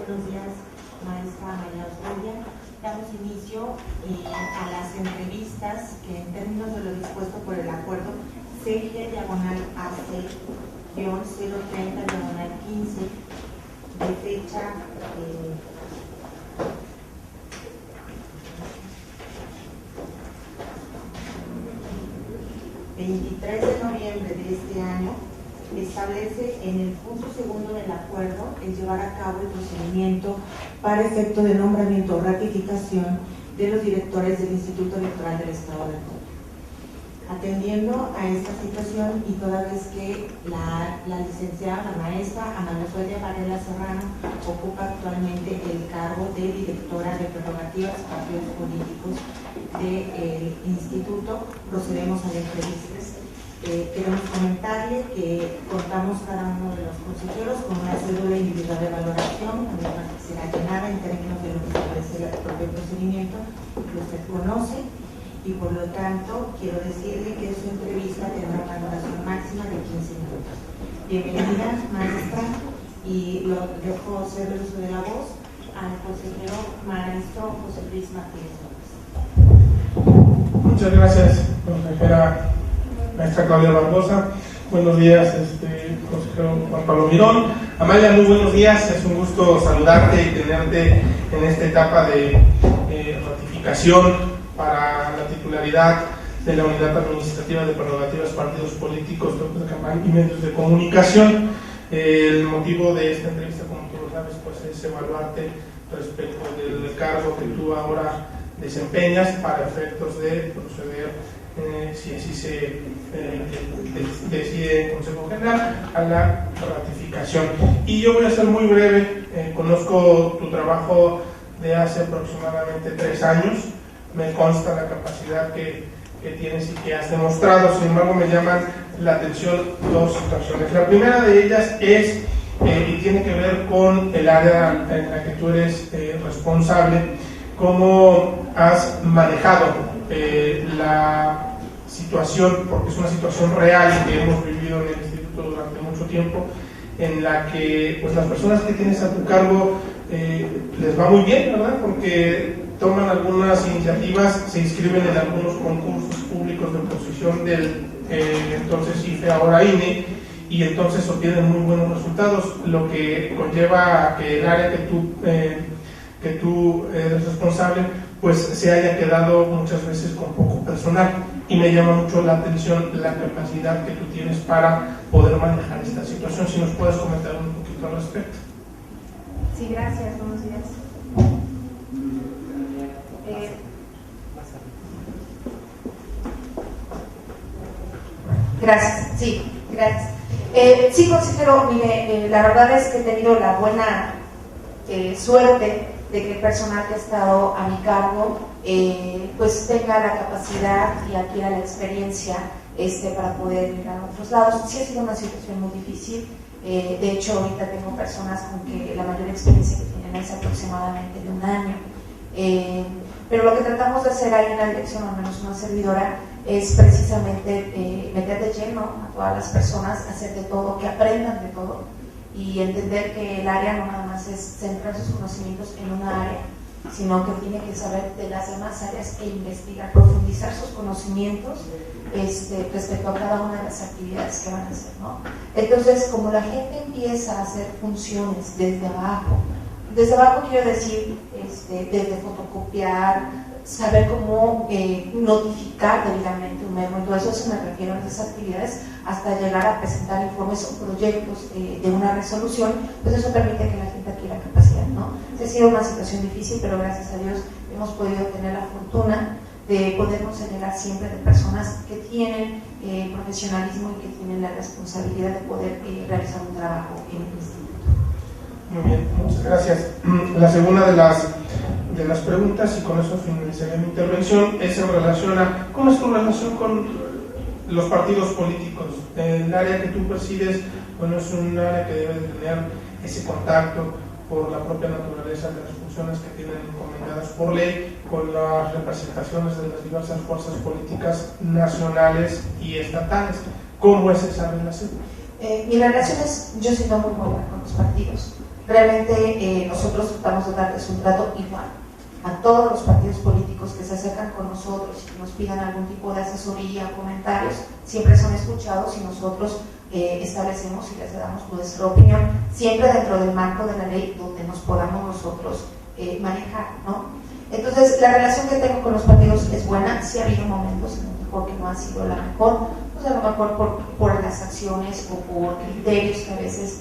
Buenos días, maestra María Osvaldo. Damos inicio a las entrevistas que, en términos de lo dispuesto por el acuerdo CG-AC-030-15 de fecha 23 de noviembre de este año, establece en el punto segundo del acuerdo el llevar a cabo el procedimiento para efecto de nombramiento o ratificación de los directores del Instituto Electoral del Estado de Puebla. Atendiendo a esta situación y toda vez que la licenciada, la maestra Ana Osvaldo Varela Serrano ocupa actualmente el cargo de directora de prerrogativas y partidos políticos del instituto, procedemos a las entrevistas. Queremos comentarle que contamos cada uno de los consejeros con una cédula individual de valoración, la misma que será llenada en términos de lo que establece el propio procedimiento que usted conoce, y por lo tanto quiero decirle que su entrevista tendrá una duración máxima de 15 minutos. Bienvenida, maestra, y lo dejo hacer el uso de la voz al consejero maestro José Luis Martínez López. Muchas gracias, consejera maestra Claudia Barbosa. Buenos días, consejero Juan Pablo Mirón. Amalia, muy buenos días. Es un gusto saludarte y tenerte en esta etapa de ratificación para la titularidad de la Unidad Administrativa de Prerrogativas, Partidos Políticos, Grupos de Campaña y Medios de Comunicación. El motivo de esta entrevista, como tú lo sabes, pues es evaluarte respecto del cargo que tú ahora desempeñas para efectos de proceder, si así se decide en Consejo General, a la ratificación. Y yo voy a ser muy breve. Conozco tu trabajo de hace aproximadamente 3 años. Me consta la capacidad que tienes y que has demostrado. Sin embargo, me llaman la atención 2 situaciones. La primera de ellas es, y tiene que ver con el área en la que tú eres responsable, cómo has manejado la situación, porque es una situación real que hemos vivido en el instituto durante mucho tiempo, en la que pues, las personas que tienes a tu cargo les va muy bien, ¿verdad? Porque toman algunas iniciativas, se inscriben en algunos concursos públicos de oposición del entonces IFE, ahora INE, y entonces obtienen muy buenos resultados, lo que conlleva a que el área que tú eres responsable pues se haya quedado muchas veces con poco personal, y me llama mucho la atención la capacidad que tú tienes para poder manejar esta situación. Si nos puedes comentar un poquito al respecto. Sí, gracias, buenos días. Gracias, sí, gracias. Sí, consejero, mire, la verdad es que he tenido la buena suerte de que el personal que ha estado a mi cargo pues tenga la capacidad y adquiera la experiencia para poder ir a otros lados. Sí ha sido una situación muy difícil. De hecho, ahorita tengo personas con que la mayor experiencia que tienen es aproximadamente de 1 año. Pero lo que tratamos de hacer ahí en la dirección, al menos una servidora, es precisamente meter de lleno a todas las personas, hacer de todo, que aprendan de todo y entender que el área no nada más es centrar sus conocimientos en una área, sino que tiene que saber de las demás áreas e investigar, profundizar sus conocimientos respecto a cada una de las actividades que van a hacer, ¿no? Entonces, como la gente empieza a hacer funciones desde abajo quiero decir, desde fotocopiar, saber cómo notificar debidamente un memo, entonces eso me refiero a esas actividades, hasta llegar a presentar informes o proyectos de una resolución, pues eso permite que la gente adquiera capacidad, ¿no? Ha sido una situación difícil, pero gracias a Dios hemos podido tener la fortuna de podernos llegar siempre de personas que tienen profesionalismo y que tienen la responsabilidad de poder realizar un trabajo en el instituto. Muy bien, muchas gracias. La segunda de las preguntas, y con eso finalizaré mi intervención, es en relación a cómo es tu relación con los partidos políticos. El área que tú presides, bueno, es un área que debe de tener ese contacto por la propia naturaleza de las funciones que tienen encomendadas por ley con las representaciones de las diversas fuerzas políticas nacionales y estatales. ¿Cómo es esa relación? Mi relación es, yo siento muy buena con los partidos. Realmente nosotros tratamos de darles un trato igual a todos los partidos políticos que se acercan con nosotros y que nos pidan algún tipo de asesoría, comentarios, siempre son escuchados y nosotros establecemos y les damos nuestra opinión, siempre dentro del marco de la ley donde nos podamos nosotros manejar, ¿no? Entonces, la relación que tengo con los partidos es buena. Sí ha habido momentos en los mejor que no ha sido la mejor, pues a lo mejor por las acciones o por criterios que a veces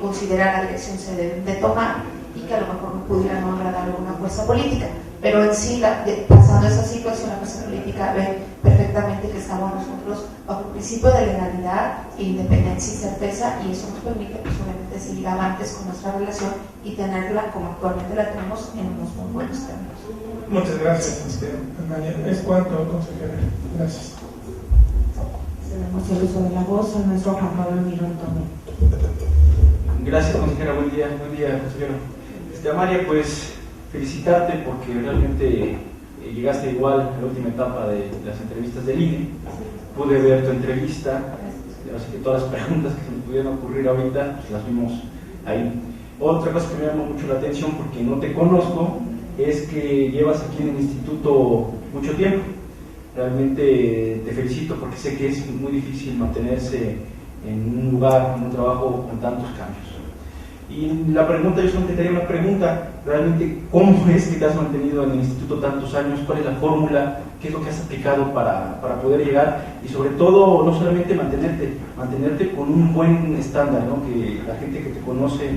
considera la dirección se deben de tomar y que a lo mejor no pudiera no agradar a alguna fuerza política, pero en sí, pasando esa situación, la fuerza política ve perfectamente que estamos nosotros bajo el principio de legalidad, independencia y certeza, y eso nos permite pues obviamente seguir avantes con nuestra relación y tenerla como actualmente la tenemos en unos muy buenos términos. Muchas gracias, Amalia. ¿Es cuánto, consejera? Gracias. Cedemos el uso de la voz a nuestro Juan Pablo Mirón Tomé. Gracias, consejera. Buen día, consejero. Amalia, pues felicitarte porque realmente llegaste igual a la última etapa de las entrevistas del INE. Pude ver tu entrevista, así que todas las preguntas que se me pudieran ocurrir ahorita pues las vimos ahí. Otra cosa que me llama mucho la atención, porque no te conozco, es que llevas aquí en el instituto mucho tiempo. Realmente te felicito porque sé que es muy difícil mantenerse en un lugar, en un trabajo con tantos cambios. Y la pregunta, yo solamente tenía una pregunta, realmente, ¿cómo es que te has mantenido en el instituto tantos años? ¿Cuál es la fórmula? ¿Qué es lo que has aplicado para poder llegar? Y sobre todo, no solamente mantenerte con un buen estándar, ¿no? Que la gente que te conoce,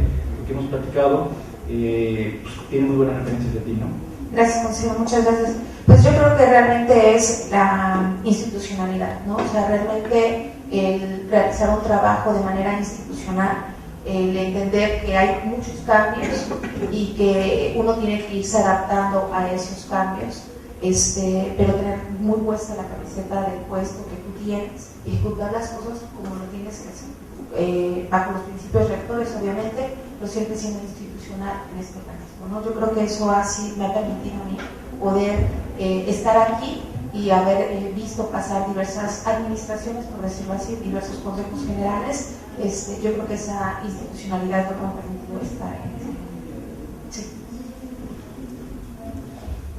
que hemos platicado, pues, tiene muy buenas referencias de ti, ¿no? Gracias, consejero, muchas gracias. Pues yo creo que realmente es la institucionalidad, ¿no? O sea, realmente el realizar un trabajo de manera institucional, el entender que hay muchos cambios y que uno tiene que irse adaptando a esos cambios, pero tener muy puesta la camiseta del puesto que tú tienes y ejecutar las cosas como lo tienes que hacer, bajo los principios rectores, obviamente, pero siempre siendo institucional en este organismo, ¿no? Yo creo que eso así me ha permitido a mí poder estar aquí y haber visto pasar diversas administraciones, por decirlo así, diversos consejos generales. Yo creo que esa institucionalidad no me ha permitido estar en ese. Sí.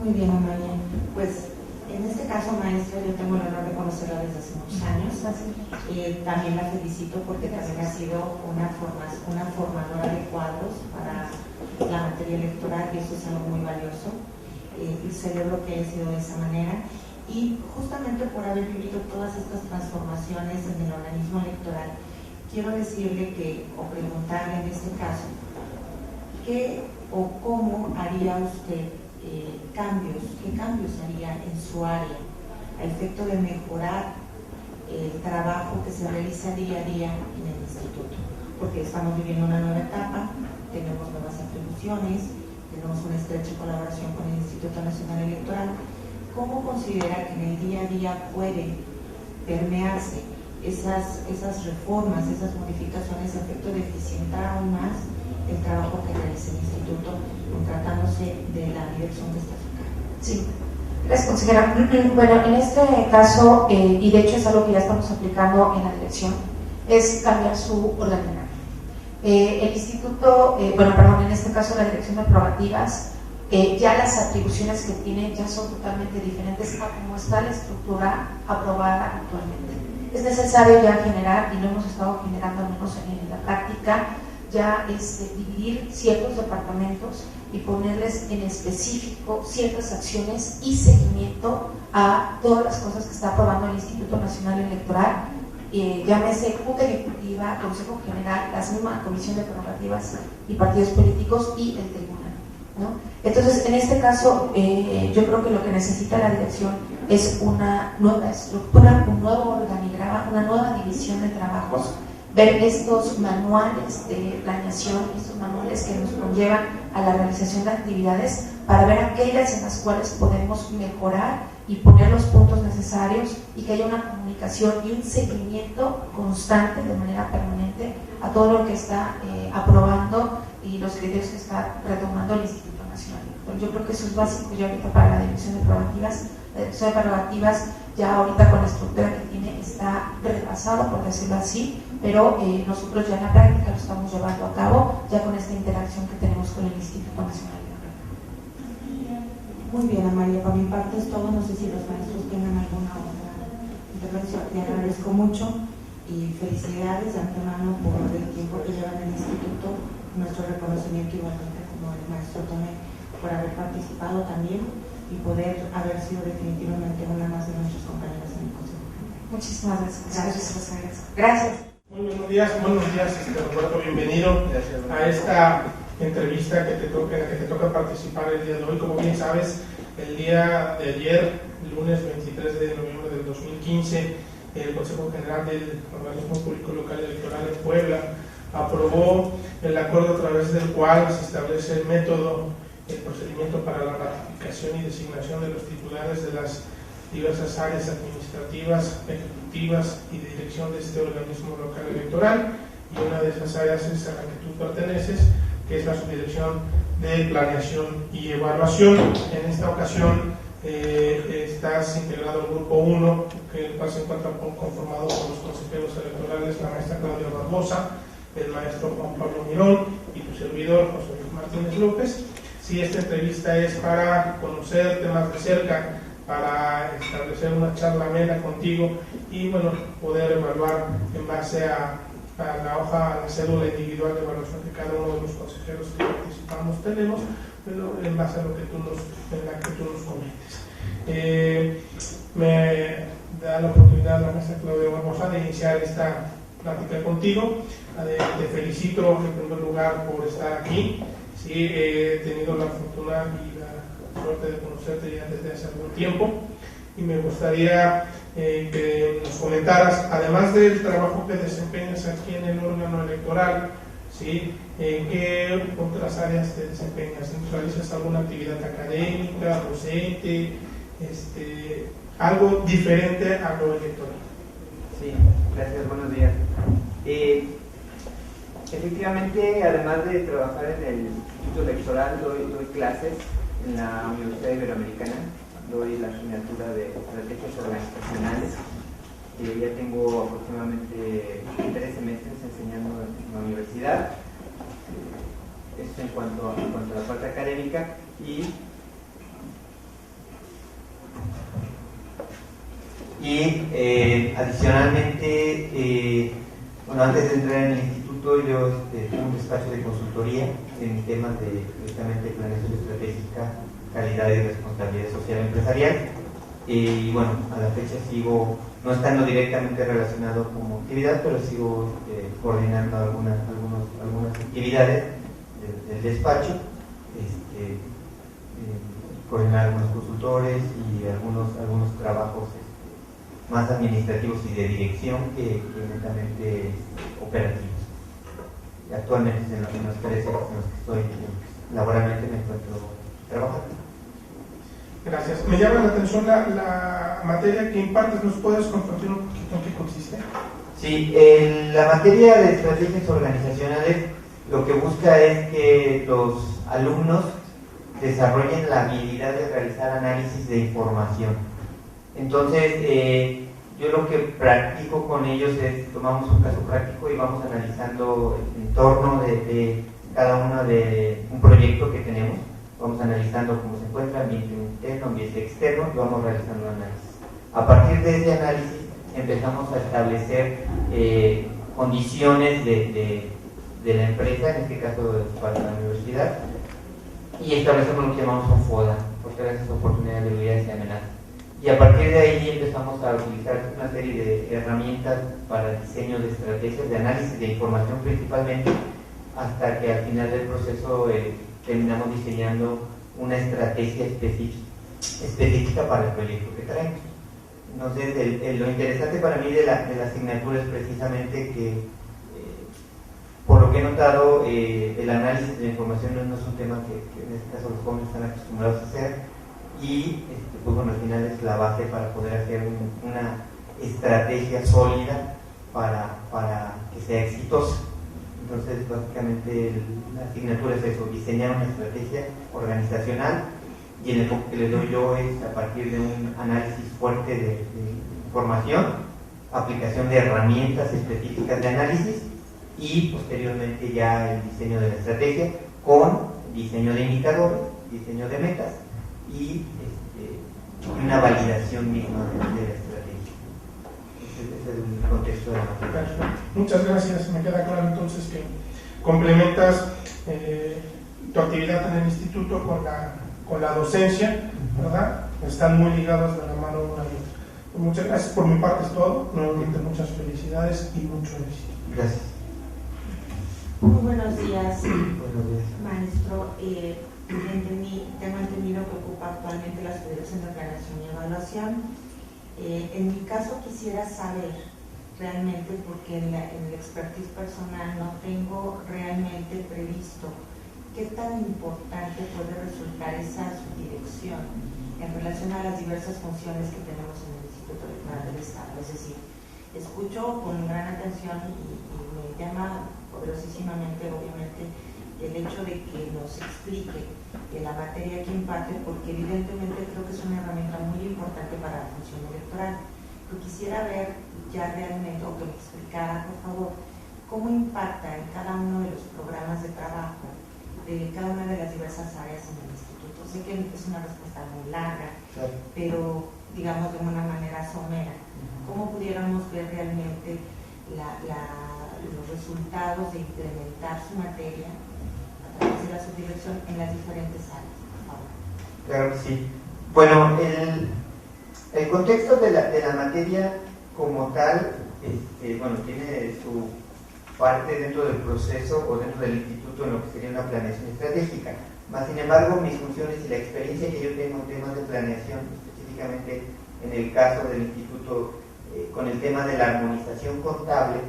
Muy bien, Amalia. Pues en este caso, maestra, yo tengo el honor de conocerla desde hace muchos años. También la felicito porque también ha sido una formadora de cuadros para la materia electoral y eso es algo muy valioso. Y celebro que haya sido de esa manera. Y justamente por haber vivido todas estas transformaciones en el organismo electoral, quiero decirle o preguntarle en este caso, ¿qué o cómo haría usted cambios? ¿Qué cambios haría en su área a efecto de mejorar el trabajo que se realiza día a día en el instituto? Porque estamos viviendo una nueva etapa, tenemos nuevas atribuciones, tenemos una estrecha colaboración con el Instituto Nacional Electoral. ¿Cómo considera que en el día a día puede permearse esas reformas, esas modificaciones a efecto de eficientar aún más el trabajo que realiza el instituto, tratándose de la dirección que está a su cargo? Sí, gracias, consejera. Bueno, en este caso, y de hecho es algo que ya estamos aplicando en la dirección, es cambiar su organigrama. El instituto, en este caso la dirección de prerrogativas, ya las atribuciones que tiene ya son totalmente diferentes a cómo está la estructura aprobada actualmente. Es necesario ya generar, y lo hemos estado generando al menos en la práctica, ya dividir ciertos departamentos y ponerles en específico ciertas acciones y seguimiento a todas las cosas que está aprobando el Instituto Nacional Electoral, llámese Junta Ejecutiva, Consejo General, la misma Comisión de Prerrogativas y Partidos Políticos y el Tribunal, ¿no? Entonces, en este caso, yo creo que lo que necesita la dirección es una nueva estructura, un nuevo organigrama, una nueva división de trabajos, ver estos manuales de planeación, estos manuales que nos conllevan a la realización de actividades para ver aquellas en las cuales podemos mejorar y poner los puntos necesarios y que haya una comunicación y un seguimiento constante de manera permanente a todo lo que está aprobando y los criterios que está retomando el Instituto Nacional Electoral. Yo creo que eso es básico ya ahorita para la Dirección de Prerrogativas. La Dirección de Prerrogativas ya ahorita con la estructura que tiene está rebasado, por decirlo así, pero nosotros ya en la práctica lo estamos llevando a cabo ya con esta interacción que tenemos con el Instituto Nacional Electoral. Muy bien, Amalia, por mi parte es todo. No sé si los maestros tengan alguna otra intervención. Le agradezco mucho y felicidades de antemano por el tiempo que llevan en el instituto. Nuestro reconocimiento igualmente como el maestro Tomé por haber participado también y poder haber sido definitivamente una más de nuestros compañeros en el Consejo. Muchísimas gracias. Gracias. Muy buenos días, Roberto, bienvenido a esta entrevista en la que te toca participar el día de hoy. Como bien sabes, el día de ayer, lunes 23 de noviembre del 2015, el Consejo General del Organismo Público Local Electoral en Puebla aprobó el acuerdo a través del cual se establece el método, el procedimiento para la ratificación y designación de los titulares de las diversas áreas administrativas, ejecutivas y de dirección de este organismo local electoral, y una de esas áreas es a la que tú perteneces, que es la Subdirección de Planeación y Evaluación. En esta ocasión estás integrado al grupo 1, el cual se encuentra conformado por los consejeros electorales, la maestra Claudia Barbosa, el maestro Juan Pablo Mirón y tu servidor, José Luis Martínez López. Sí, esta entrevista es para conocerte más de cerca, para establecer una charla amena contigo y bueno, poder evaluar en base a la hoja, a la cédula individual de evaluación que cada uno de los consejeros que participamos tenemos, pero en base a lo que tú nos comentes. Me da la oportunidad la maestra Claudia Barbosa de iniciar esta plática contigo. Te felicito en primer lugar por estar aquí. Sí, he tenido la fortuna y la suerte de conocerte ya desde hace algún tiempo y me gustaría que nos comentaras, además del trabajo que desempeñas aquí en el órgano electoral, ¿sí? ¿En qué otras áreas te desempeñas? ¿Realizas alguna actividad académica, docente, algo diferente a lo electoral? Sí, gracias, buenos días. Efectivamente, además de trabajar en el Instituto Electoral, doy clases en la Universidad Iberoamericana, doy la asignatura de estrategias organizacionales. Ya tengo aproximadamente 13 meses enseñando en la universidad. Esto en cuanto a la parte académica. Y adicionalmente, bueno, antes de entrar en el instituto, yo tuve un despacho de consultoría en temas de justamente planeación estratégica, calidad y responsabilidad social empresarial. Y bueno, a la fecha sigo, no estando directamente relacionado como actividad, pero sigo coordinando algunas actividades del despacho, coordinar algunos consultores y algunos trabajos más administrativos y de dirección que netamente operativos. Y actualmente en los 13 en los que estoy laboralmente me encuentro trabajando. Gracias. Me llama la atención la materia que impartes. ¿Nos puedes compartir un poquito en qué consiste? Sí, la materia de estrategias organizacionales lo que busca es que los alumnos desarrollen la habilidad de realizar análisis de información. Entonces, yo lo que practico con ellos es, tomamos un caso práctico y vamos analizando el entorno de cada uno de un proyecto que tenemos. Vamos analizando cómo se encuentra, ambiente interno, ambiente externo, y vamos realizando un análisis. A partir de ese análisis empezamos a establecer condiciones de la empresa, en este caso para la universidad, y establecemos lo que llamamos un FODA, fortalezas, oportunidades, debilidades y amenazas. Y a partir de ahí empezamos a utilizar una serie de herramientas para el diseño de estrategias, de análisis de información principalmente, hasta que al final del proceso terminamos diseñando una estrategia específica para el proyecto que traemos. Entonces, lo interesante para mí de la asignatura es precisamente que, por lo que he notado, el análisis de la información no es un tema que en este caso los jóvenes están acostumbrados a hacer, y pues bueno, al final es la base para poder hacer una estrategia sólida para que sea exitosa. Entonces, básicamente, la asignatura es eso, diseñar una estrategia organizacional, y el enfoque que le doy yo es a partir de un análisis fuerte de información, aplicación de herramientas específicas de análisis y posteriormente ya el diseño de la estrategia con diseño de indicadores, diseño de metas y una validación misma de la estrategia. Ese es el contexto de la materia. Perfecto. Muchas gracias. Me queda claro entonces que complementas tu actividad en el instituto con la docencia, ¿verdad? Están muy ligados de la mano una y otra. Muchas gracias. Por mi parte es todo. Nuevamente muchas felicidades y mucho éxito. Gracias. Muy buenos días, Buenos días. maestro. Tengo entendido que ocupa actualmente la Subdirección de Planeación y Evaluación. En mi caso quisiera saber realmente, porque en el expertise personal no tengo realmente previsto qué tan importante puede resultar esa subdirección en relación a las diversas funciones que tenemos en el Instituto Electoral del Estado. Es decir, escucho con gran atención y me llama poderosísimamente, obviamente, el hecho de que nos explique la materia que imparte, porque evidentemente creo que es una herramienta muy importante para la función electoral. Yo quisiera ver ya realmente, o que me explicara, por favor, cómo impacta en cada uno de los programas de trabajo de cada una de las diversas áreas en el instituto. Sé que es una respuesta muy larga, Claro. pero digamos de una manera somera. ¿Cómo pudiéramos ver realmente los resultados de implementar su materia a través de la subdirección en las diferentes áreas, por favor? Claro que sí. Bueno, el contexto de la materia como tal, bueno, tiene su parte dentro del proceso o dentro del instituto en lo que sería una planeación estratégica. Más sin embargo, mis funciones y la experiencia que yo tengo en temas de planeación, específicamente en el caso del instituto, con el tema de la armonización contable,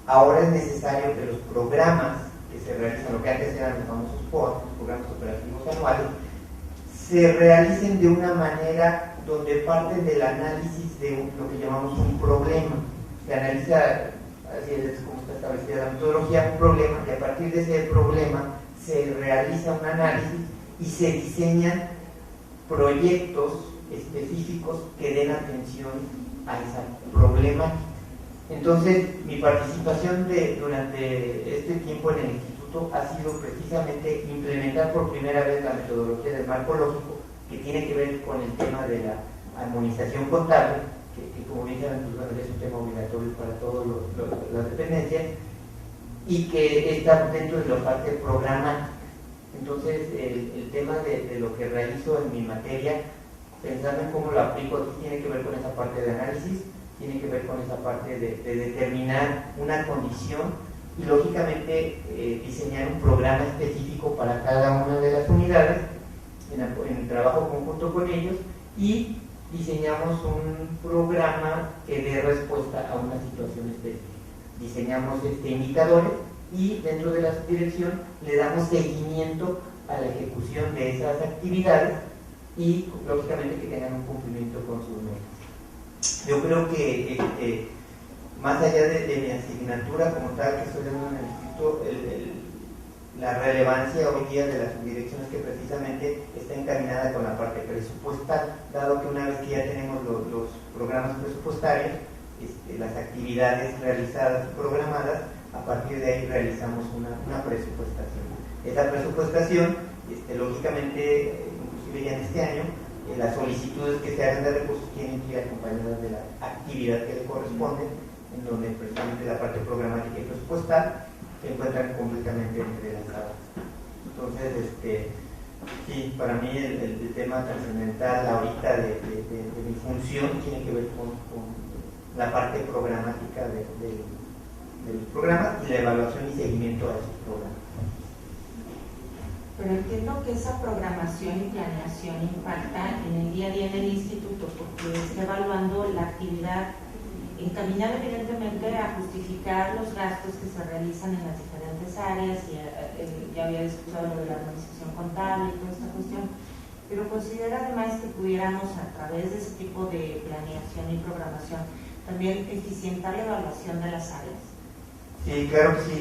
ahora es necesario que los programas que se realizan, lo que antes eran los famosos POR, los programas operativos anuales, se realicen de una manera donde parten del análisis de lo que llamamos un problema. Se analiza, así es como está establecida la metodología, un problema, y a partir de ese problema se realiza un análisis y se diseñan proyectos específicos que den atención a ese problema. Entonces, mi participación durante este tiempo en el instituto ha sido precisamente implementar por primera vez la metodología del marco lógico, que tiene que ver con el tema de la armonización contable, que como bien saben, pues, bueno, es un tema obligatorio para todas las dependencias, y que está dentro de la parte programática. Entonces, el tema de lo que realizo en mi materia, pensando en cómo lo aplico aquí, tiene que ver con esa parte de análisis, tiene que ver con esa parte de determinar una condición y, lógicamente, diseñar un programa específico para cada una de las unidades en el trabajo conjunto con ellos, y diseñamos un programa que dé respuesta a una situación específica. Diseñamos indicadores y dentro de la subdirección le damos seguimiento a la ejecución de esas actividades y, lógicamente, que tengan un cumplimiento con sus metas. Yo creo que más allá de mi asignatura como tal que estoy dando en el instituto, la relevancia hoy día de la subdirección es que precisamente está encaminada con la parte presupuestal, dado que una vez que ya tenemos los programas presupuestarios, las actividades realizadas y programadas, a partir de ahí realizamos una presupuestación. Esa presupuestación, lógicamente, inclusive ya en este año, las solicitudes que se hagan de recursos tienen que ir acompañadas de la actividad que le corresponde, en donde precisamente la parte programática y presupuestal se encuentran completamente entrelazadas. Entonces, sí, para mí el tema trascendental ahorita de mi función tiene que ver con la parte programática de los programas y la evaluación y seguimiento a esos programas. Pero entiendo que esa programación y planeación impacta en el día a día en el instituto, porque está evaluando la actividad encaminada evidentemente a justificar los gastos que se realizan en las diferentes áreas, y ya había discutido lo de la armonización contable y toda esta cuestión, pero considera además que pudiéramos, a través de ese tipo de planeación y programación, también eficientar la evaluación de las áreas. Sí, claro que sí.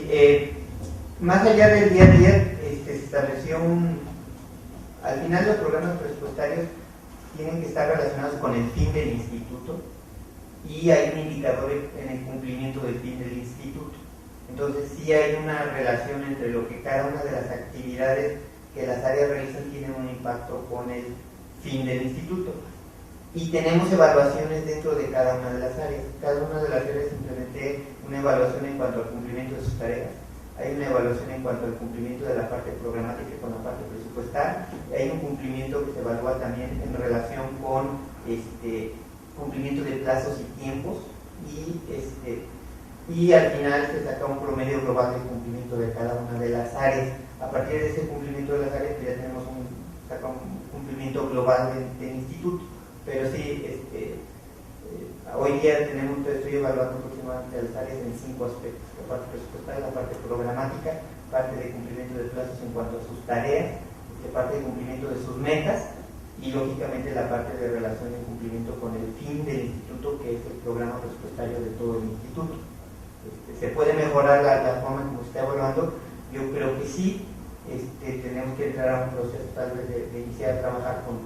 Más allá del día a día, se estableció al final los programas presupuestarios tienen que estar relacionados con el fin del instituto y hay un indicador en el cumplimiento del fin del instituto. Entonces sí hay una relación entre lo que cada una de las actividades que las áreas realizan tienen un impacto con el fin del instituto. Y tenemos evaluaciones dentro de cada una de las áreas. Cada una de las áreas implementé una evaluación en cuanto al cumplimiento de sus tareas. Hay una evaluación en cuanto al cumplimiento de la parte programática con la parte presupuestal. Y hay un cumplimiento que se evalúa también en relación con cumplimiento de plazos y tiempos. Y al final se saca un promedio global de cumplimiento de cada una de las áreas. A partir de ese cumplimiento de las áreas ya tenemos un cumplimiento global del instituto. Pero sí, hoy día estoy evaluando aproximadamente las áreas en 5 aspectos: la parte presupuestal, la parte programática, parte de cumplimiento de plazos en cuanto a sus tareas, parte de cumplimiento de sus metas y lógicamente la parte de relación y cumplimiento con el fin del instituto, que es el programa presupuestario de todo el instituto. ¿Se puede mejorar la forma en como se está evaluando? Yo creo que sí. Tenemos que entrar a un proceso tal vez de iniciar a trabajar con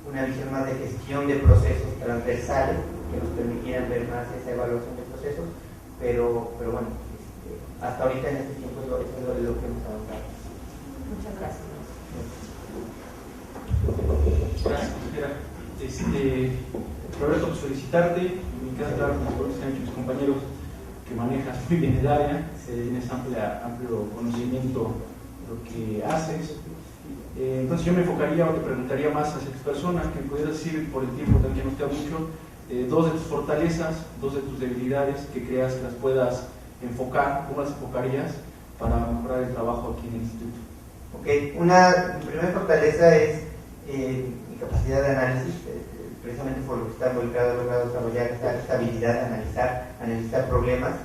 una visión más de gestión de procesos transversales que nos permitieran ver más esa evaluación de procesos, pero bueno, hasta ahorita en este tiempo es lo que hemos avanzado. Muchas gracias. Gracias, consejera. Roberto, pues felicitarte. Me encanta hablar con los que han hecho mis compañeros, que manejas muy bien el área, tienes amplio conocimiento de lo que haces. Entonces yo me enfocaría o te preguntaría más hacia tu persona, que me pudieras decir, por el tiempo que nos queda mucho, 2 de tus fortalezas, 2 de tus debilidades, que creas que las puedas enfocar. ¿Cómo las enfocarías para mejorar el trabajo aquí en el instituto? Mi primera fortaleza es mi capacidad de análisis, precisamente por lo que está involucrado, he logrado desarrollar esta habilidad de analizar problemas,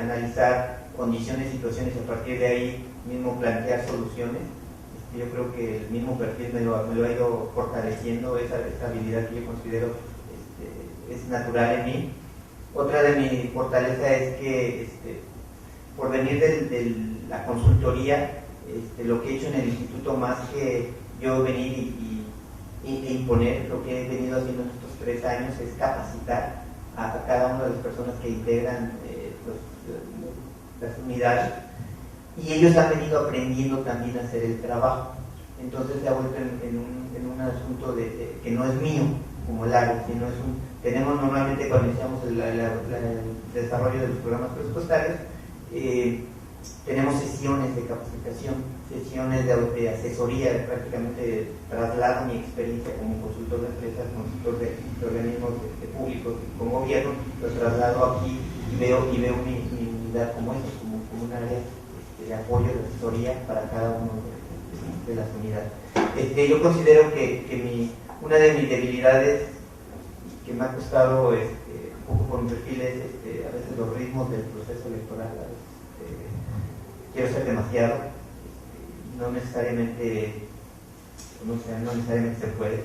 analizar condiciones, situaciones, y a partir de ahí mismo plantear soluciones. Yo creo que el mismo perfil me lo ha ido fortaleciendo, esa habilidad que yo considero es natural en mí. Otra de mi fortaleza es que por venir de la consultoría, lo que he hecho en el instituto, más que yo venir e imponer, lo que he venido haciendo en estos 3 años es capacitar a cada una de las personas que integran las unidades, y ellos han venido aprendiendo también a hacer el trabajo. Entonces se ha vuelto en un asunto que no es mío como el área, sino tenemos normalmente, cuando iniciamos el desarrollo de los programas presupuestarios, tenemos sesiones de capacitación, sesiones de asesoría. Prácticamente traslado mi experiencia como consultor de empresas, consultor de organismos públicos con gobierno, lo traslado aquí y veo mi unidad como eso, como un área de apoyo, de asesoría para cada uno de las unidades. Yo considero que una de mis debilidades, que me ha costado un poco por mi perfil, es a veces los ritmos del proceso electoral. Quiero ser demasiado, no necesariamente se puede.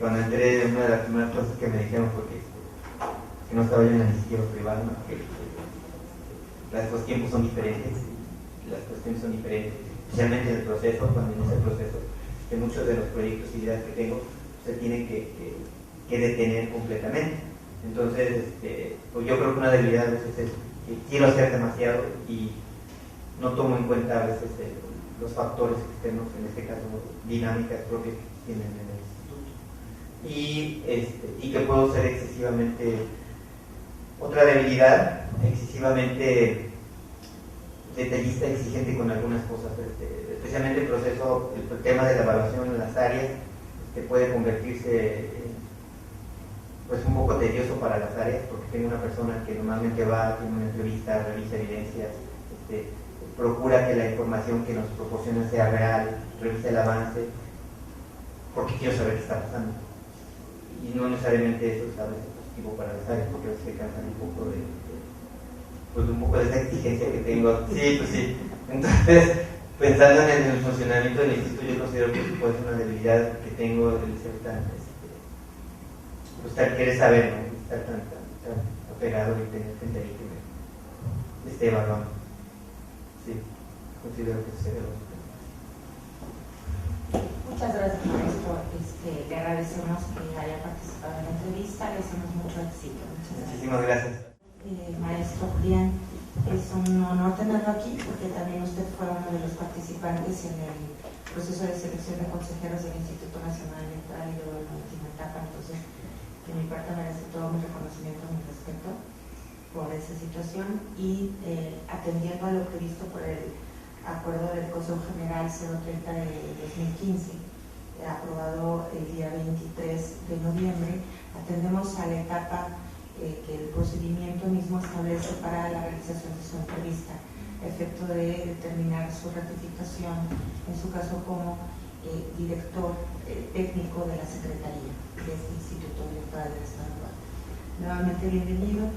Cuando entré, una de las primeras cosas que me dijeron fue que no estaba yo en el iniciativa privado, ¿no? Que los tiempos son diferentes, las cuestiones son diferentes, especialmente en el proceso, cuando inicia el proceso, que muchos de los proyectos y ideas que tengo se tienen que detener completamente. Entonces, pues yo creo que una debilidad a veces es que quiero hacer demasiado y no tomo en cuenta a veces los factores externos, en este caso dinámicas propias que tienen en el instituto, y que puedo ser excesivamente, otra debilidad, excesivamente detallista, exigente con algunas cosas, especialmente el proceso, el tema de la evaluación en las áreas, que puede convertirse pues un poco tedioso para las áreas, porque tengo una persona que normalmente va, tiene una entrevista, revisa evidencias, procura que la información que nos proporciona sea real, revisa el avance, porque quiero saber qué está pasando. Y no necesariamente eso es a veces positivo para las áreas, porque a veces se cansan un poco de esa exigencia que tengo. Sí, pues sí. Entonces, pensando en el funcionamiento del instituto, yo considero que puede ser una debilidad que tengo, el ser tan querer saber, ¿no? Estar tan apegado y tener gente ahí que me esté evaluando. Sí, considero que se debe. Muchas gracias, maestro. Le agradecemos que haya participado en la entrevista, le deseamos mucho éxito. Muchísimas gracias. Maestro Julián, es un honor tenerlo aquí porque también usted fue uno de los participantes en el proceso de selección de consejeros del Instituto Nacional Electoral y luego en la última etapa. Entonces, de mi parte merece todo mi reconocimiento y mi respeto por esa situación y atendiendo a lo previsto por el acuerdo del Consejo General 030 de 2015, aprobado el día 23 de noviembre, atendemos a la etapa que el procedimiento mismo establece para la realización de su entrevista, a efecto de determinar su ratificación, en su caso como director técnico de la Secretaría de este Instituto Electoral del Estado de Guanajuato. Nuevamente bienvenido.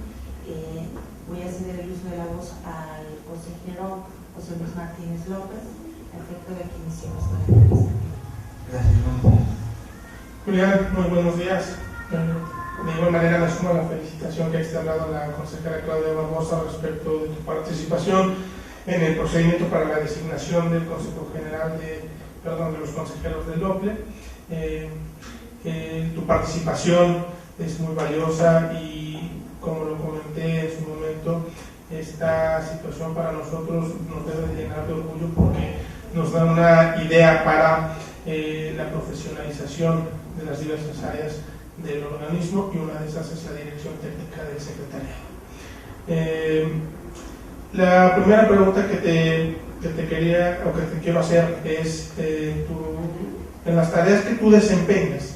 Voy a ceder el uso de la voz al consejero José Luis Martínez López, a efecto de que iniciemos con la entrevista. Gracias. Julián, muy buenos días. De igual manera, le sumo la felicitación que ha externado la consejera Claudia Barbosa respecto de tu participación en el procedimiento para la designación del Consejo General de los consejeros del OPLE. Tu participación es muy valiosa y, como lo comenté en su momento, esta situación para nosotros nos debe llenar de orgullo porque nos da una idea para la profesionalización de las diversas áreas del organismo, y una de esas es la dirección técnica del secretariado. La primera pregunta que te quería o que te quiero hacer es en las tareas que tú desempeñas,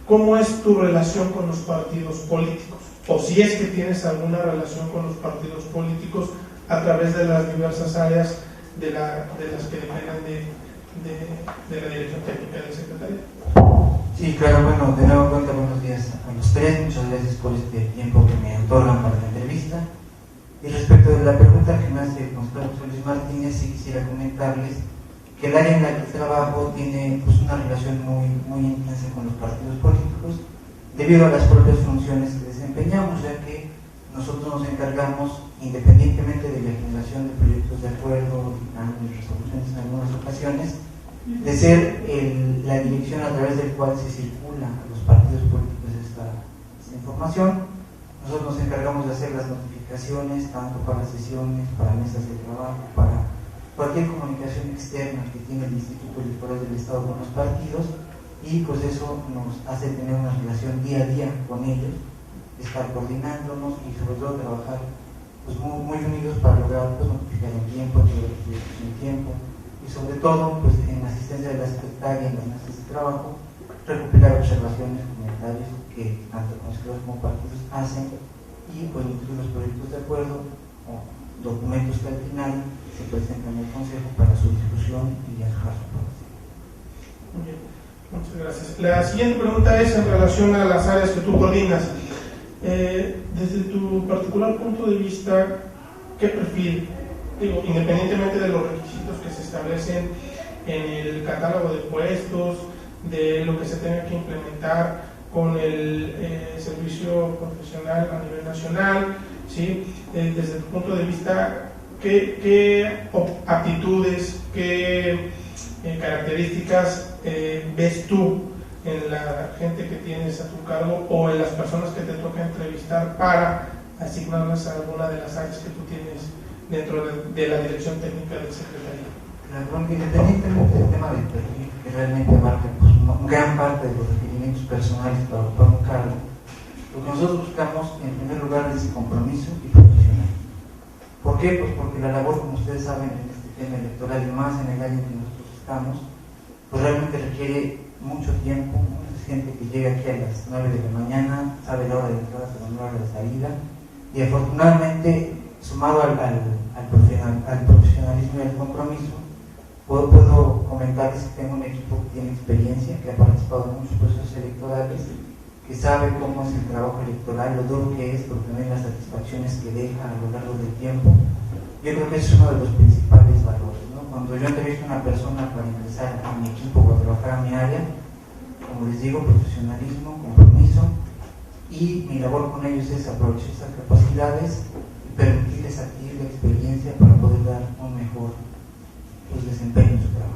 ¿cómo es tu relación con los partidos políticos? O si es que tienes alguna relación con los partidos políticos a través de las diversas áreas de las que dependen de la dirección técnica del secretariado. Sí, claro, bueno, de nuevo cuenta, buenos días a los tres, muchas gracias por este tiempo que me otorgan para la entrevista. Y respecto de la pregunta que me hace el consejero José Luis Martínez, sí quisiera comentarles que el área en la que trabajo tiene pues una relación muy intensa con los partidos políticos, debido a las propias funciones que desempeñamos, ya que nosotros nos encargamos, independientemente de la generación de proyectos de acuerdo, y resoluciones en algunas ocasiones, de ser la dirección a través del cual se circula a los partidos políticos esta información. Nosotros nos encargamos de hacer las notificaciones, tanto para sesiones, para mesas de trabajo, para cualquier comunicación externa que tiene el Instituto Electoral del Estado con los partidos, y pues eso nos hace tener una relación día a día con ellos, estar coordinándonos y sobre todo trabajar pues muy unidos para lograr pues notificar en tiempo, en tiempo, y sobre todo pues en la asistencia de la secretaria en las mesas de trabajo, recopilar observaciones, comentarios que tanto consejeros como partidos hacen, y pues incluir los proyectos de acuerdo o documentos que al final se presentan en el consejo para su discusión y a su aprobación. Muy bien, muchas gracias. La siguiente pregunta es en relación a las áreas que tú coordinas. Desde tu particular punto de vista, ¿qué perfil? Digo, independientemente de los requisitos que se establecen en el catálogo de puestos, de lo que se tenga que implementar con el servicio profesional a nivel nacional, ¿sí? Desde tu punto de vista, ¿qué aptitudes, qué características ves tú en la gente que tienes a tu cargo o en las personas que te toca entrevistar para asignarlas a alguna de las áreas que tú tienes dentro de la dirección técnica del secretariado? Claro, independientemente del tema del perfil, que realmente abarca pues, gran parte de los requerimientos personales para ocupar un cargo, lo que nosotros buscamos en primer lugar es compromiso y profesional. ¿Por qué? Pues porque la labor, como ustedes saben, en este tema electoral y más en el año en que nosotros estamos, pues realmente requiere mucho tiempo, mucha gente que llega aquí a las 9 de la mañana, sabe la hora de entrada, pero no la hora de salida, y afortunadamente, sumado al profesionalismo y al compromiso, puedo comentarles que tengo un equipo que tiene experiencia, que ha participado en muchos procesos electorales, que sabe cómo es el trabajo electoral, lo duro que es, pero también las satisfacciones que deja a lo largo del tiempo. Yo creo que ese es uno de los principales valores, ¿no? Cuando yo entrevisto a una persona para ingresar a mi equipo o a trabajar a mi área, como les digo, profesionalismo, compromiso, y mi labor con ellos es aprovechar esas capacidades y permitir permitirles adquirir la experiencia para poder dar un mejor desempeño en su trabajo.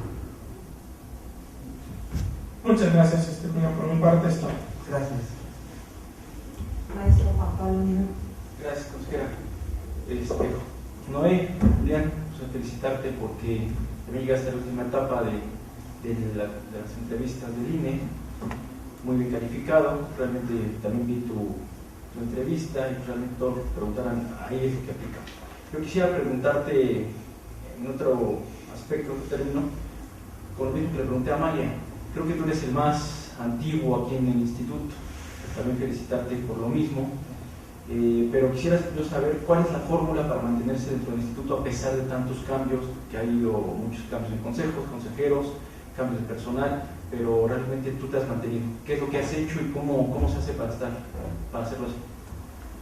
Muchas gracias, por mi parte esto. Gracias. Maestro Juan Pablo Mirón. Gracias, consejera. Noé, Julián, felicitarte porque también llegaste a la última etapa de las entrevistas del INE, muy bien calificado. Realmente también vi tu entrevista y realmente todos te preguntaran, ahí es lo que aplica. Yo quisiera preguntarte en otro aspecto, otro término, con lo mismo que le pregunté a Maya. Creo que tú eres el más antiguo aquí en el instituto, también felicitarte por lo mismo, pero quisiera yo saber cuál es la fórmula para mantenerse dentro del instituto a pesar de tantos cambios, que ha habido muchos cambios en consejos, consejeros, cambios de personal, pero realmente tú te has mantenido. ¿Qué es lo que has hecho y cómo se hace para hacerlo así?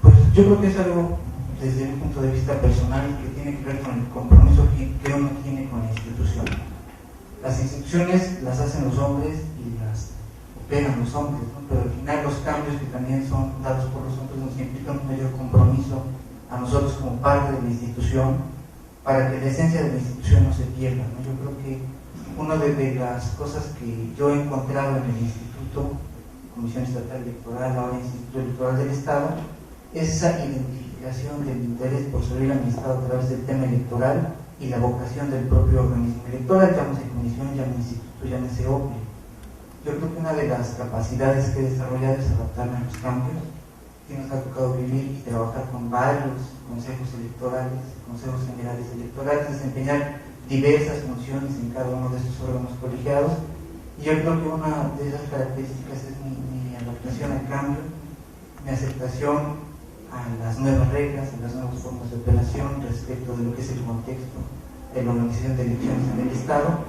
Pues yo creo que es algo desde un punto de vista personal que tiene que ver con el compromiso que uno tiene con la institución. Las instituciones las hacen los hombres y las operan los hombres, ¿no? Pero al final los cambios que también son dados por los hombres nos implican un mayor compromiso a nosotros como parte de la institución para que la esencia de la institución no se pierda, ¿no? Yo creo que una de las cosas que yo he encontrado en el Instituto, Comisión Estatal Electoral, ahora Instituto Electoral del Estado, es esa identificación del interés por servir al Estado a través del tema electoral y la vocación del propio organismo electoral, llámese comisión, llámese instituto, llámese OPE. Yo creo que una de las capacidades que he desarrollado es adaptarme a los cambios, que nos ha tocado vivir y trabajar con varios consejos electorales, consejos generales electorales, desempeñar diversas funciones en cada uno de estos órganos colegiados, y yo creo que una de esas características es mi adaptación al cambio, mi aceptación a las nuevas reglas, a las nuevas formas de operación respecto de lo que es el contexto de la organización de elecciones en el Estado.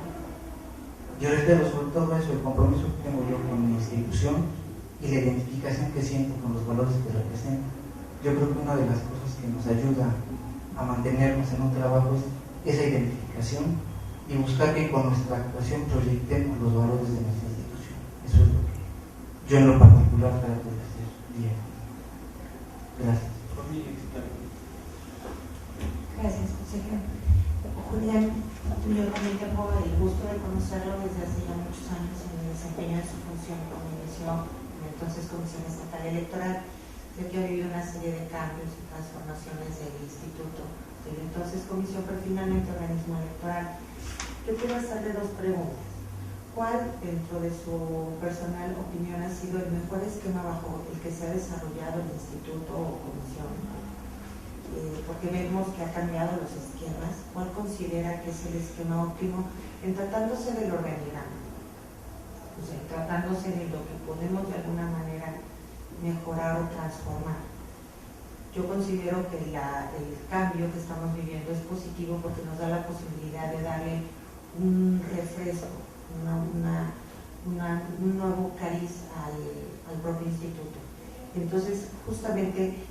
Yo reitero sobre todo eso, el compromiso que tengo yo con mi institución y la identificación que siento con los valores que representa. Yo creo que una de las cosas que nos ayuda a mantenernos en un trabajo es esa identificación y buscar que con nuestra actuación proyectemos los valores de nuestra institución. Eso es lo que yo en lo particular trato de hacer día. Gracias. Gracias, consejero. Julián, yo también tengo el gusto de conocerlo desde hace ya muchos años en el desempeño de su función como inició entonces Comisión Estatal Electoral. Sé que ha habido una serie de cambios y transformaciones del instituto, del entonces Comisión, pero finalmente organismo electoral. Yo quiero hacerle dos preguntas. ¿Cuál, dentro de su personal opinión, ha sido el mejor esquema bajo el que se ha desarrollado el instituto o comisión? Porque vemos que ha cambiado los esquemas. ¿Cuál considera que es el esquema óptimo en tratándose del organigrama? O sea, tratándose de lo que podemos de alguna manera mejorar o transformar. Yo considero que el cambio que estamos viviendo es positivo porque nos da la posibilidad de darle un refresco, un nuevo cariz al propio instituto. Entonces, justamente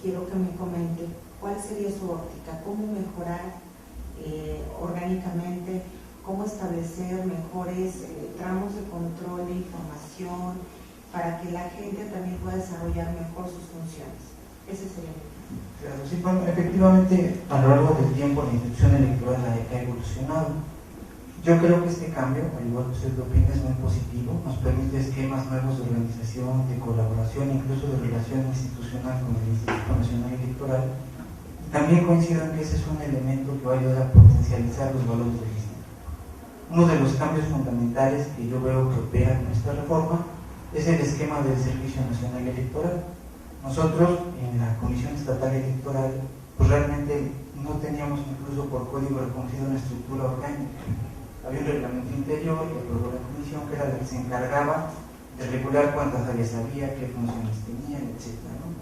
quiero que me comente cuál sería su óptica, cómo mejorar orgánicamente, cómo establecer mejores tramos de control de información para que la gente también pueda desarrollar mejor sus funciones. Ese sería mi punto. Claro, sí, bueno, efectivamente, a lo largo del tiempo la institución electoral ha evolucionado. Yo creo que este cambio, al igual que usted lo opina, es muy positivo, nos permite esquemas nuevos de organización, de colaboración, incluso de relación institucional con el Instituto Nacional Electoral. También coincido en que ese es un elemento que va a ayudar a potencializar los valores del instituto. Uno de los cambios fundamentales que yo veo que opera con esta reforma es el esquema del Servicio Nacional Electoral. Nosotros, en la Comisión Estatal Electoral, pues realmente no teníamos incluso por código reconocido una estructura orgánica. Había un reglamento interior que aprobó la comisión, que era el que se encargaba de regular cuántas áreas había, qué funciones tenían, etc., ¿no?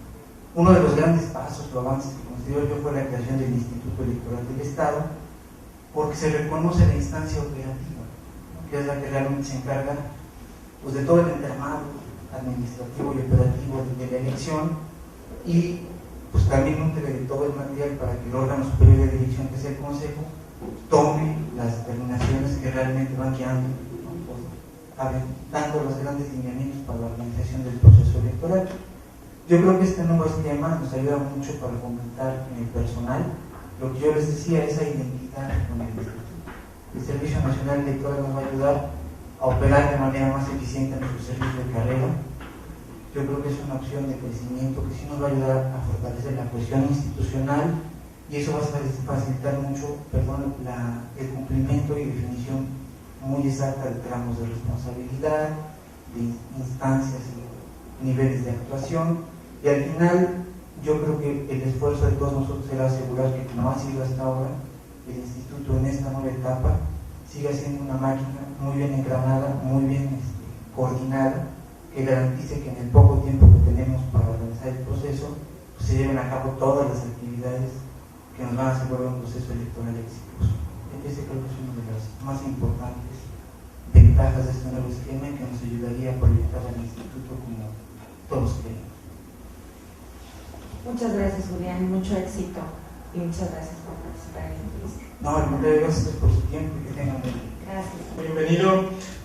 Uno de los grandes pasos o avances que considero yo fue la creación del Instituto Electoral del Estado, porque se reconoce la instancia operativa, ¿no?, que es la que realmente se encarga pues, de todo el entramado administrativo y operativo de la elección, y pues también nutre de todo el material para que el órgano superior de dirección, que es el Consejo, tome las determinaciones que realmente van guiando, ¿no?, pues, dando los grandes lineamientos para la organización del proceso electoral. Yo creo que este nuevo esquema nos ayuda mucho para fomentar en el personal lo que yo les decía, esa identidad con el instituto. El Servicio Nacional Electoral nos va a ayudar a operar de manera más eficiente en nuestro servicio de carrera. Yo creo que es una opción de crecimiento que sí nos va a ayudar a fortalecer la cohesión institucional y eso va a facilitar mucho, el cumplimiento y definición muy exacta de tramos de responsabilidad, de instancias y niveles de actuación, y al final yo creo que el esfuerzo de todos nosotros será asegurar que, como ha sido hasta ahora, el instituto en esta nueva etapa siga siendo una máquina muy bien engranada, muy bien coordinada, que garantice que en el poco tiempo que tenemos para realizar el proceso, pues, se lleven a cabo todas las actividades que nos van a asegurar un proceso electoral exitoso. Ese creo que es una de las más importantes ventajas de este nuevo esquema que nos ayudaría a proyectar al instituto como todos queremos. Muchas gracias, Julián, y mucho éxito. Y muchas gracias por participar en la entrevista. No, al contrario, gracias por su tiempo y que tengan buen día. Gracias. Bienvenido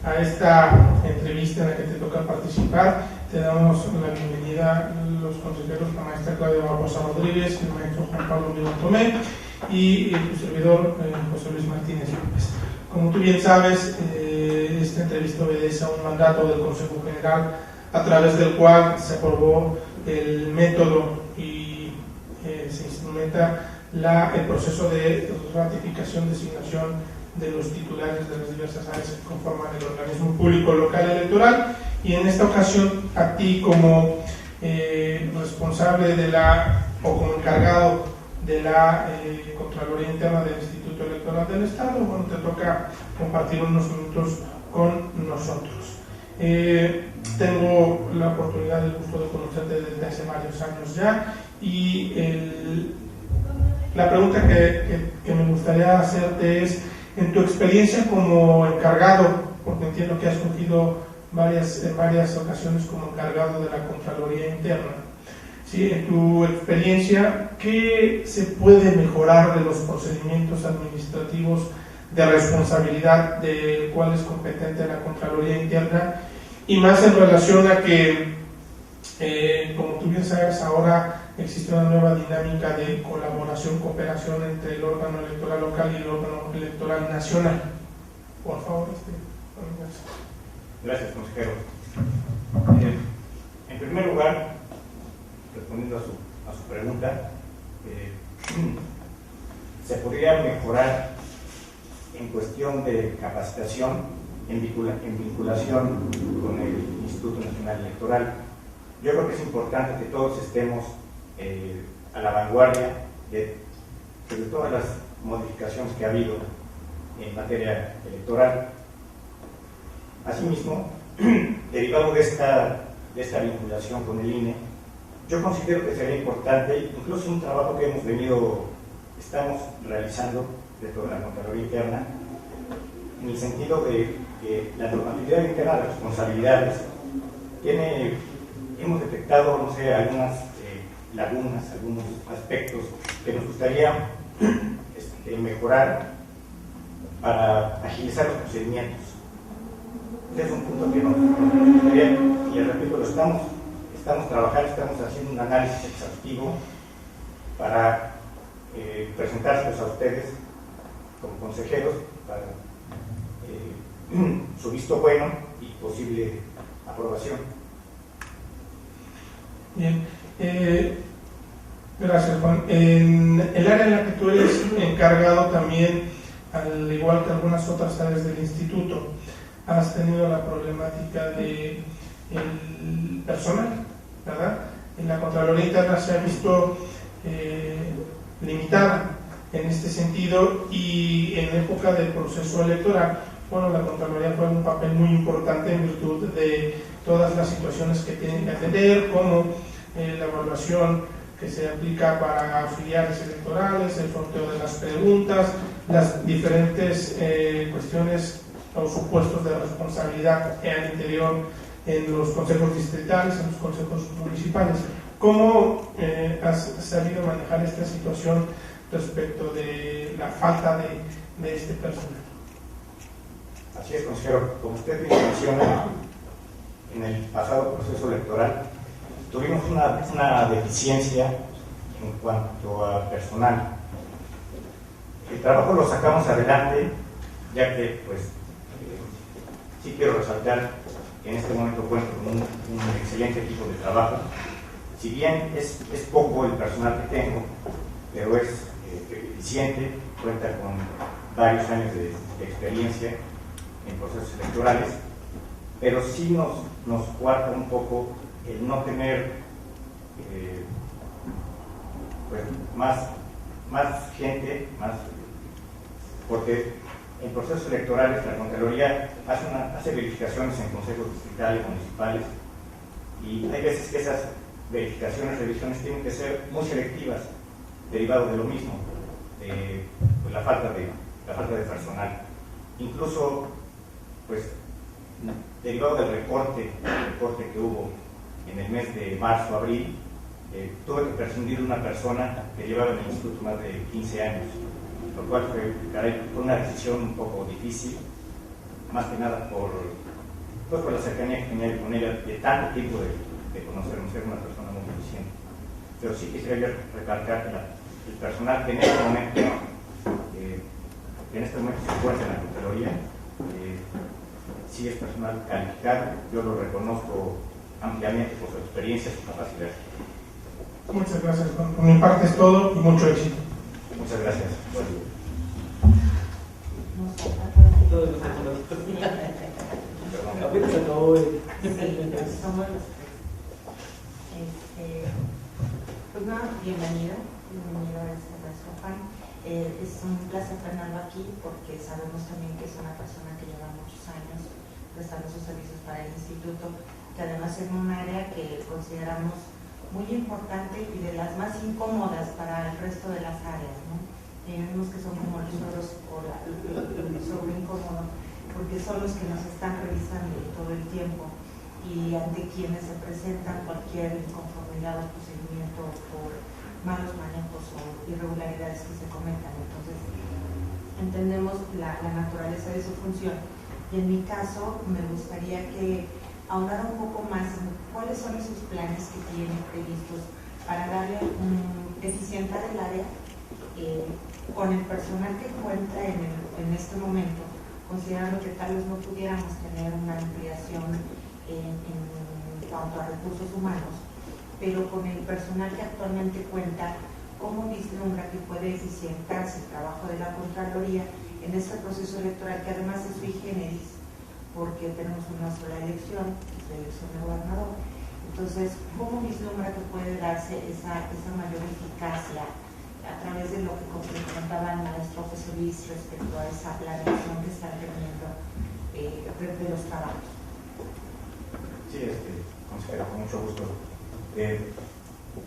a esta entrevista en la que te toca participar. Te damos la bienvenida los consejeros, la maestra Claudia Barbosa Rodríguez, el maestro Juan Pablo Mirón Tomé y tu servidor José Luis Martínez López. Como tú bien sabes, esta entrevista obedece a un mandato del Consejo General a través del cual se aprobó el método y se instrumenta el proceso de ratificación, designación de los titulares de las diversas áreas que conforman el organismo público local electoral, y en esta ocasión a ti como responsable o como encargado de la Contraloría Interna del Instituto Electoral del Estado, bueno, te toca compartir unos minutos con nosotros. Tengo la oportunidad, el gusto de conocerte desde hace varios años ya, y la pregunta que me gustaría hacerte es, en tu experiencia como encargado, porque entiendo que has fungido en varias ocasiones como encargado de la Contraloría Interna, ¿sí? En tu experiencia, ¿qué se puede mejorar de los procedimientos administrativos de responsabilidad del cual es competente la Contraloría Interna? Y más en relación a que, como tú bien sabes, ahora existe una nueva dinámica de colaboración, cooperación entre el órgano electoral local y el órgano electoral nacional. Por favor, Gracias, consejero. En primer lugar, respondiendo a su pregunta, se podría mejorar en cuestión de capacitación, en vinculación con el Instituto Nacional Electoral. Yo creo que es importante que todos estemos a la vanguardia de todas las modificaciones que ha habido en materia electoral. Asimismo, derivado de esta vinculación con el INE, yo considero que sería importante, incluso un trabajo que estamos realizando dentro de la Contraloría Interna, en el sentido de que la normatividad interna de responsabilidades hemos detectado, algunas lagunas, algunos aspectos que nos gustaría mejorar para agilizar los procedimientos. Este es un punto que nos gustaría, y les repito, lo estamos trabajando, estamos haciendo un análisis exhaustivo para presentárselos a ustedes como consejeros para su visto bueno y posible aprobación. Bien, gracias, Juan. En el área en la que tú eres encargado también, al igual que algunas otras áreas del instituto, has tenido la problemática del personal, ¿verdad? En la Contraloría Interna se ha visto limitada en este sentido, y en época del proceso electoral, bueno, la Contraloría juega un papel muy importante en virtud de todas las situaciones que tienen que atender, como la evaluación que se aplica para afiliados electorales, el sorteo de las preguntas, las diferentes cuestiones o supuestos de responsabilidad al interior en los consejos distritales, en los consejos municipales. ¿Cómo has sabido manejar esta situación respecto de la falta de este personal? Así es, consejero. Como usted bien menciona, en el pasado proceso electoral tuvimos una deficiencia en cuanto a personal. El trabajo lo sacamos adelante, ya que, pues, sí quiero resaltar que en este momento cuento con un excelente equipo de trabajo. Si bien es poco el personal que tengo, pero es eficiente, cuenta con varios años de experiencia en procesos electorales, pero sí nos cuarta un poco el no tener pues, más gente, porque en procesos electorales la Contraloría hace verificaciones en consejos distritales, municipales, y hay veces que esas verificaciones, revisiones tienen que ser muy selectivas, derivado de lo mismo, de pues, la falta de personal. Incluso, pues, derivado del recorte que hubo en el mes de marzo, abril, tuve que prescindir de una persona que llevaba en el instituto más de 15 años, lo cual fue una decisión un poco difícil, más que nada por la cercanía que tenía con ella de tanto tiempo de conocernos, era una persona muy eficiente. Pero sí quisiera yo recalcar que el personal que en este momento se encuentra en la Contraloría, sí es personal calificado, yo lo reconozco ampliamente por su experiencia y su capacidad. Muchas gracias. Por mi parte es todo y mucho éxito. Muchas gracias. Apenas acabó pues nada, bienvenido a este restaurante. Es un placer tenerlo aquí porque sabemos también que es una persona que lleva muchos años prestando sus servicios para el instituto, que además es un área que consideramos muy importante y de las más incómodas para el resto de las áreas, ¿no? Vemos que son como los suelos o sobre incómodo, porque son los que nos están revisando todo el tiempo y ante quienes se presentan cualquier inconformidad o procedimiento por malos manejos o irregularidades que se cometan. Entonces, entendemos la naturaleza de su función. Y en mi caso, me gustaría que ahondara un poco más en cuáles son esos planes que tienen previstos para darle eficientar el área con el personal que encuentra en este momento, considerando que tal vez no pudiéramos tener una ampliación en cuanto a recursos humanos, pero con el personal que actualmente cuenta, ¿cómo vislumbra que puede eficientarse el trabajo de la Contraloría en este proceso electoral, que además es sui generis, porque tenemos una sola elección, que es la elección de gobernador? Entonces, ¿cómo vislumbra que puede darse esa mayor eficacia a través de lo que comentaba el maestro José Luis respecto a esa planeación que están teniendo de los trabajos? Sí, consejero, con mucho gusto.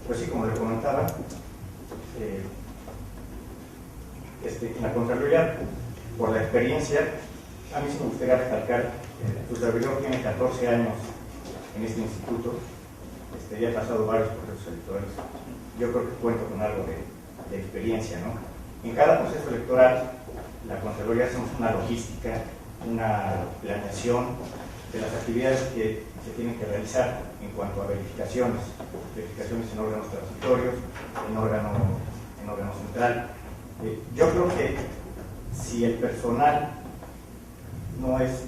Pues sí, como le comentaba, en la Contraloría, por la experiencia, a mí sí me gustaría recalcar, tu servidor tiene 14 años en este instituto, ya he pasado varios procesos electorales, yo creo que cuento con algo de experiencia, ¿no? En cada proceso electoral, la Contraloría hacemos una logística, una planeación de las actividades que se tienen que realizar en cuanto a verificaciones en órganos transitorios, en órgano central. Yo creo que si el personal no es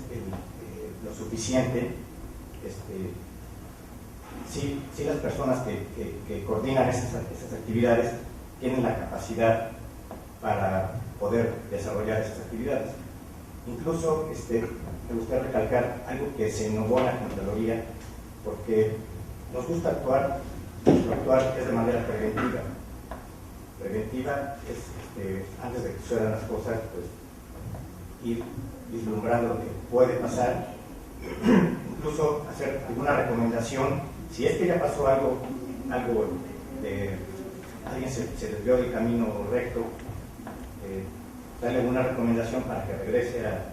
lo suficiente, sí las personas que coordinan esas actividades tienen la capacidad para poder desarrollar esas actividades. Incluso me gustaría recalcar algo que se innovó en la Contraloría, porque nos gusta actuar, nuestro actuar es de manera preventiva. Preventiva es, antes de que sucedan las cosas, pues ir vislumbrando lo que puede pasar, incluso hacer alguna recomendación, si es que ya pasó algo alguien se desvió del camino recto, darle alguna recomendación para que regrese a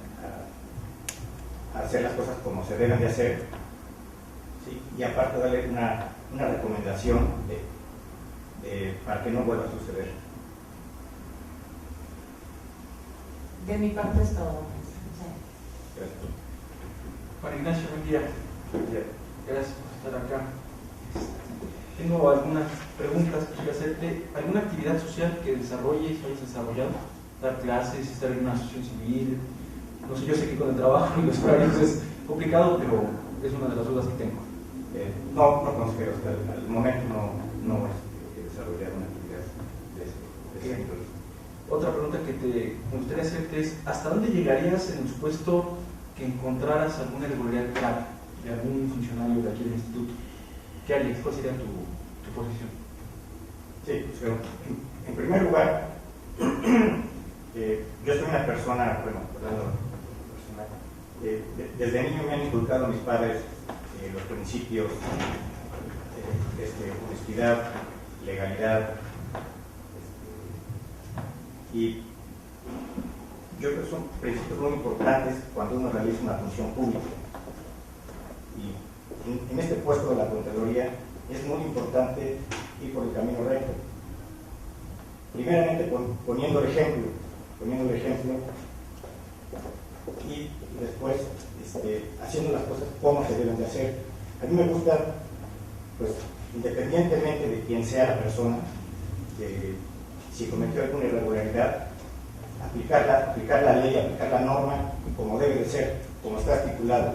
hacer las cosas como se deben de hacer, ¿sí? Y aparte darle una recomendación para que no vuelva a suceder. De mi parte es todo. Gracias. Juan Ignacio, buen día. Buen día. Gracias por estar acá. Tengo algunas preguntas que quería hacerte. ¿Alguna actividad social que desarrolles o hayas desarrollado? ¿Dar clases, estar en una asociación civil? No sé, yo sé que con el trabajo y los horarios es complicado, pero es una de las dudas que tengo. No, consejero, hasta el momento no he desarrollado una actividad de ese índole. Otra pregunta que me gustaría hacerte es, ¿hasta dónde llegarías en el supuesto que encontraras alguna irregularidad grave de algún funcionario de aquí del instituto? ¿Qué harías? ¿Cuál sería tu posición? Sí, pero en primer lugar, yo soy una persona, desde niño me han inculcado mis padres los principios de honestidad, legalidad, y yo creo que son principios muy importantes cuando uno realiza una función pública. Y en este puesto de la Contraloría es muy importante ir por el camino recto. Primeramente poniendo el ejemplo, y después haciendo las cosas como se deben de hacer. A mí me gusta, pues, independientemente de quién sea la persona, si cometió alguna irregularidad, aplicar la ley, aplicar la norma como debe de ser, como está estipulado,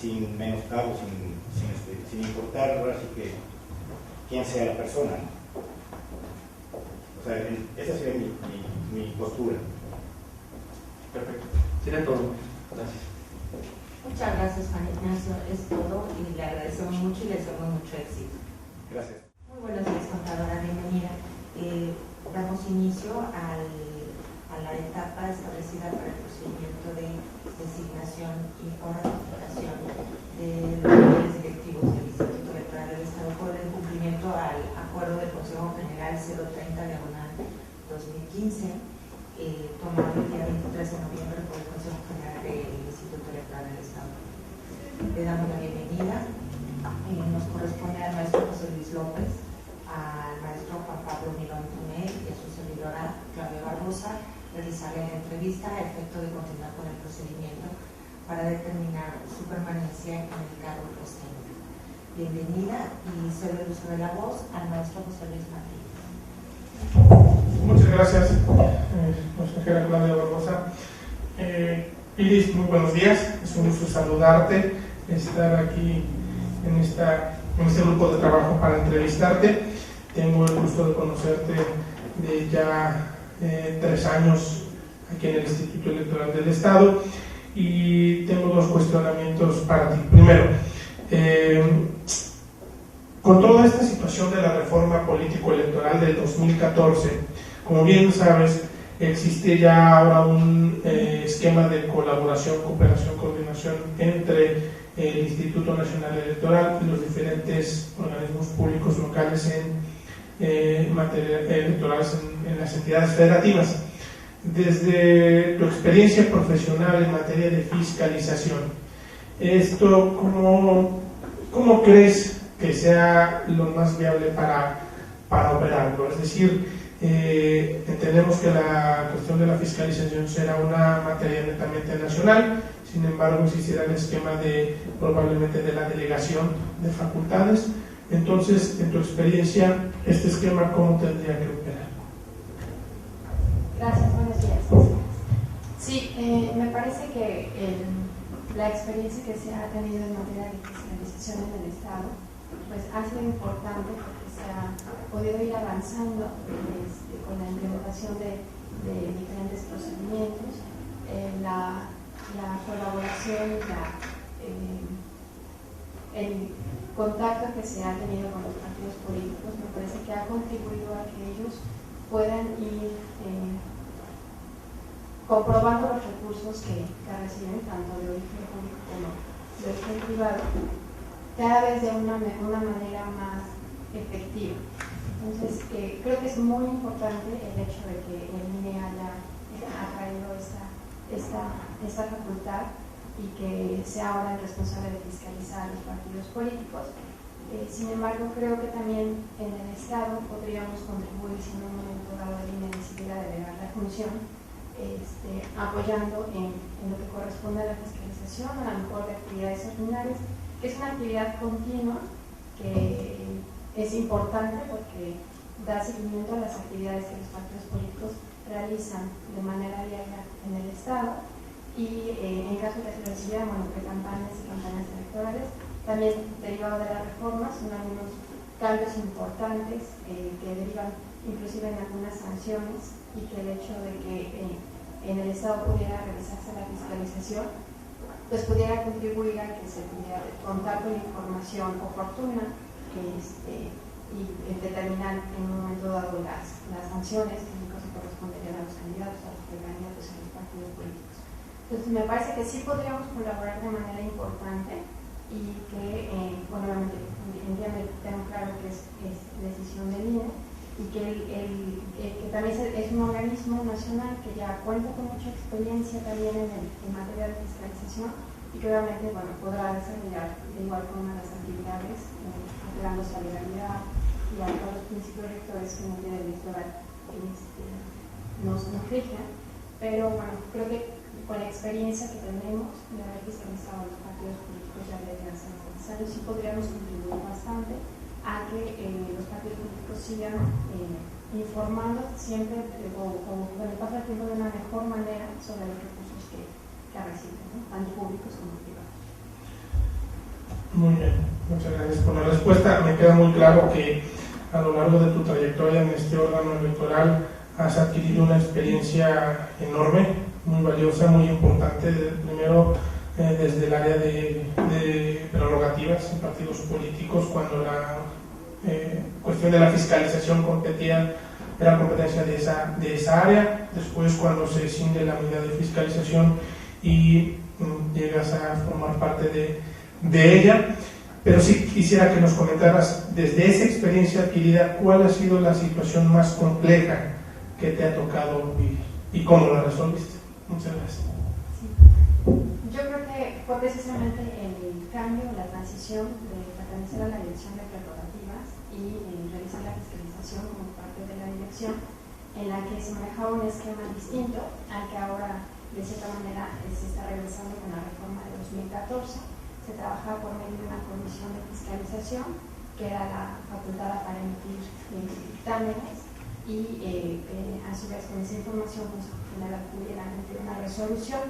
sin menoscabo, sin importar ahora sí que quién sea la persona, ¿no? O sea, esa sería mi postura. Perfecto. Sería todo. Gracias. Muchas gracias, Juan Ignacio. Es todo y le agradecemos mucho y le deseamos mucho éxito. Gracias. Muy buenos días, contadora. Bienvenida. Damos inicio a la etapa establecida para el procedimiento de designación y o ratificación de los niveles directivos del Instituto Electoral del Estado por el cumplimiento al acuerdo del Consejo General 030/2015, tomado el día 23 de noviembre por el Consejo General del Instituto Electoral del Estado. Le damos la bienvenida. Nos corresponde al maestro José Luis López, al maestro Juan Pablo Mirón Tomé y a su servidora Claudia Barbosa realizarle la entrevista a efecto de continuar con el procedimiento para determinar su permanencia en el cargo presente. Bienvenida y cedo el uso de la voz al maestro José Luis Martínez. Muchas gracias, consejera Claudia Barbosa. Iris, muy buenos días. Es un gusto saludarte, estar aquí en este grupo de trabajo para entrevistarte. Tengo el gusto de conocerte de ya 3 años aquí en el Instituto Electoral del Estado y tengo 2 cuestionamientos para ti. Primero, con toda esta situación de la reforma político-electoral del 2014, como bien sabes, existe ya ahora un esquema de colaboración, cooperación, coordinación entre el Instituto Nacional Electoral y los diferentes organismos públicos locales en materia electorales en las entidades federativas. Desde tu experiencia profesional en materia de fiscalización, esto ¿cómo crees que sea lo más viable para operarlo? Es decir, entendemos que la cuestión de la fiscalización será una materia netamente nacional, sin embargo existirá el esquema probablemente de la delegación de facultades. Entonces, en tu experiencia, ¿este esquema cómo tendría que operar? Gracias, buenos días. Sí, me parece que la experiencia que se ha tenido en materia de fiscalización en el Estado pues ha sido importante porque se ha podido ir avanzando con la implementación de diferentes procedimientos, la colaboración, el contacto que se ha tenido con los partidos políticos, me parece que ha contribuido a que ellos puedan ir comprobando los recursos que reciben, tanto de origen público como de origen privado, cada vez de una manera más efectiva. Entonces, creo que es muy importante el hecho de que el INE haya traído esta facultad y que sea ahora el responsable de fiscalizar a los partidos políticos. Sin embargo, creo que también en el Estado podríamos contribuir, si en un momento dado el INE decidiera delegar la función, apoyando en lo que corresponde a la fiscalización, a lo mejor de actividades ordinarias, que es una actividad continua que es importante porque da seguimiento a las actividades que los partidos políticos realizan de manera diaria en el Estado y en caso de que se recibieran, bueno, campañas y campañas electorales. También derivado de las reformas son algunos cambios importantes que derivan inclusive en algunas sanciones y que el hecho de que en el Estado pudiera realizarse la fiscalización pues pudiera contribuir a que se pudiera contar con información oportuna y determinar en un momento dado las sanciones que en el caso corresponderían a los candidatos, a los precandidatos y a los partidos políticos. Entonces me parece que sí podríamos colaborar de manera importante y que, bueno, obviamente tengo claro que es decisión del INE y que que también es un organismo nacional que ya cuenta con mucha experiencia también en materia de fiscalización y que obviamente, bueno, podrá desarrollar de igual forma las actividades apelando a la legalidad y a todos los principios rectores que en materia electoral nos rigen, pero bueno, creo que con la experiencia que tenemos de haber fiscalizado los partidos políticos ya desde hace bastantes años, sí podríamos contribuir bastante a que los partidos políticos sigan informando siempre o con el paso del tiempo de una mejor manera sobre los recursos que reciben, ¿no? Tanto públicos como privados. Muy bien, muchas gracias por la respuesta. Me queda muy claro que a lo largo de tu trayectoria en este órgano electoral has adquirido una experiencia enorme, muy valiosa, muy importante, primero desde el área de prerrogativas en partidos políticos, cuando la cuestión de la fiscalización era competencia de esa área, después cuando se escinde la unidad de fiscalización y llegas a formar parte de ella. Pero sí quisiera que nos comentaras, desde esa experiencia adquirida, ¿cuál ha sido la situación más compleja que te ha tocado vivir y cómo la resolviste? Muchas gracias. Sí. Yo creo que fue precisamente el cambio, la transición de pertenecer a la dirección de prerrogativas y realizar la fiscalización como parte de la dirección, en la que se manejaba un esquema distinto al que ahora de cierta manera se está regresando con la reforma de 2014. Se trabajaba por medio de una comisión de fiscalización que era la facultada para emitir dictámenes y a su vez con esa información pues, pudiera emitir una resolución.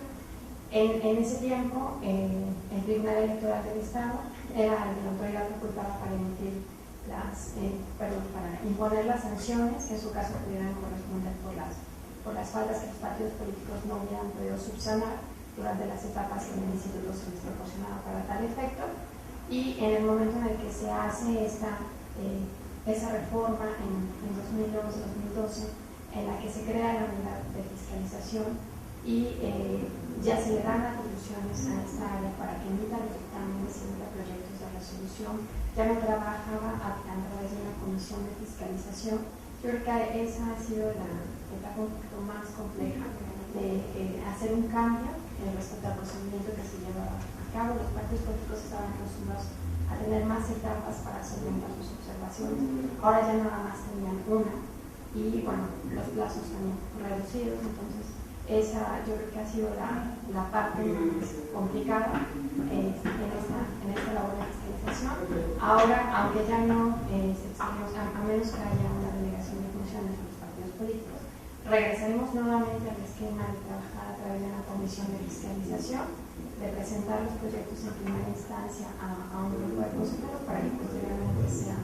En ese tiempo el Tribunal Electoral del Estado era la autoridad facultada para emitir para imponer las sanciones que en su caso pudieran corresponder por las faltas que los partidos políticos no hubieran podido subsanar durante las etapas que el instituto se les proporcionaba para tal efecto, y en el momento en el que se hace esa reforma en 2011-2012, en la que se crea la unidad de fiscalización y ya se le dan atribuciones a esta área para que emita los dictámenes y emita proyectos de resolución, ya no trabajaba a través de una comisión de fiscalización. Yo creo que esa ha sido la etapa un poquito más compleja de hacer un cambio respecto al procedimiento que se llevaba a cabo. Los partidos políticos estaban acostumbrados a tener más etapas para solventar sus observaciones, ahora ya nada más tenían una y bueno, los plazos también reducidos. Entonces esa yo creo que ha sido la parte más complicada en esta labor de fiscalización. Ahora, aunque ya no a menos que haya una delegación de funciones de los partidos políticos, regresaremos nuevamente al esquema de trabajar a través de una comisión de fiscalización, de presentar los proyectos en primera instancia a un grupo de consejeros para que posteriormente sea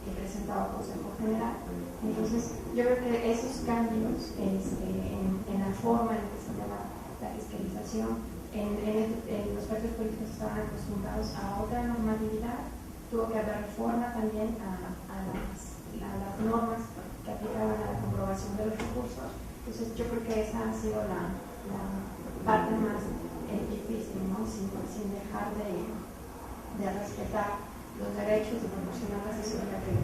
presentado al Consejo General. Entonces, yo creo que esos cambios en la forma en la que se lleva la fiscalización, los partidos políticos estaban acostumbrados a otra normatividad, tuvo que haber reforma también a las normas que aplicaban a la comprobación de los recursos. Entonces yo creo que esa ha sido la parte más difícil, ¿no? sin dejar de respetar los derechos de proporcionar la asesoría que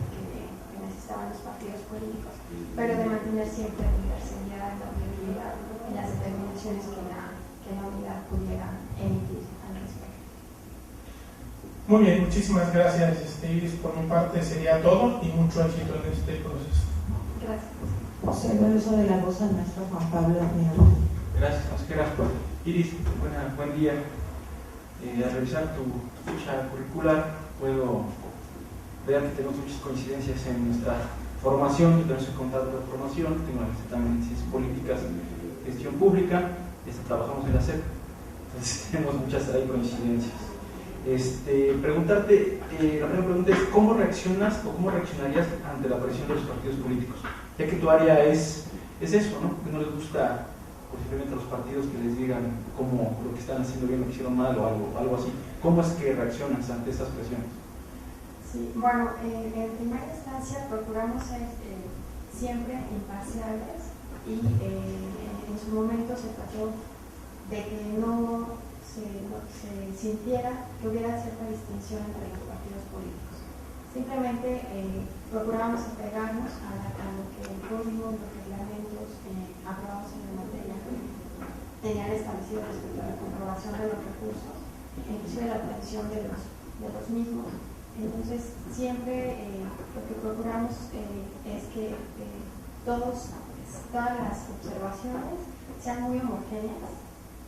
necesitaban los partidos políticos, pero de mantener siempre la imparcialidad, la objetividad y las determinaciones que la unidad pudiera emitir al respecto. Muy bien, muchísimas gracias, Iris. Por mi parte sería todo y mucho éxito en este proceso. Gracias. Cedo el uso de la voz al maestro Juan Pablo Mirón. Gracias, consejera. Iris, buen día. Al revisar tu ficha curricular puedo vean que tenemos muchas coincidencias en nuestra formación. Yo también soy contador de formación, tengo la maestría también en Ciencias Políticas, Gestión Pública, trabajamos en la SEP, entonces tenemos muchas ahí coincidencias. Preguntarte, la primera pregunta es, ¿cómo reaccionas o cómo reaccionarías ante la aparición de los partidos políticos? Ya que tu área es eso, ¿no? Que no les gusta posiblemente a los partidos que les digan cómo lo que están haciendo bien, lo que hicieron mal o algo así. ¿Cómo es que reaccionas ante esas presiones? Sí, bueno, en primera instancia procuramos ser siempre imparciales y en su momento se trató de que no se sintiera que hubiera cierta distinción entre los partidos políticos. Simplemente procuramos apegarnos a lo que el código, los reglamentos aprobados en la materia tenían establecido respecto a la comprobación de los recursos, inclusive la obtención de los mismos. Entonces, siempre lo que procuramos es que todas las observaciones sean muy homogéneas,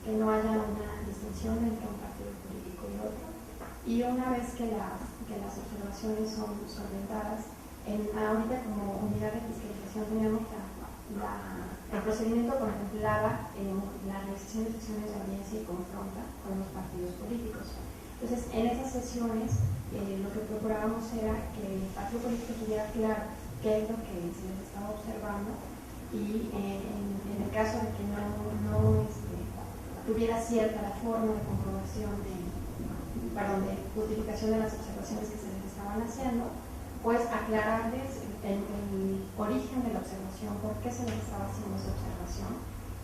que no haya una distinción entre un partido político y otro. Y una vez que las observaciones son solventadas, ahorita como unidad de fiscalización teníamos el procedimiento contemplaba la realización de sesiones de audiencia y confronta con los partidos políticos. Entonces, en esas sesiones lo que procurábamos era que el partido político tuviera claro qué es lo que se les estaba observando y en el caso de que no tuviera cierta la forma de comprobación de justificación de las observaciones que se les estaban haciendo, pues aclararles el origen de la observación, por qué se les estaba haciendo esa observación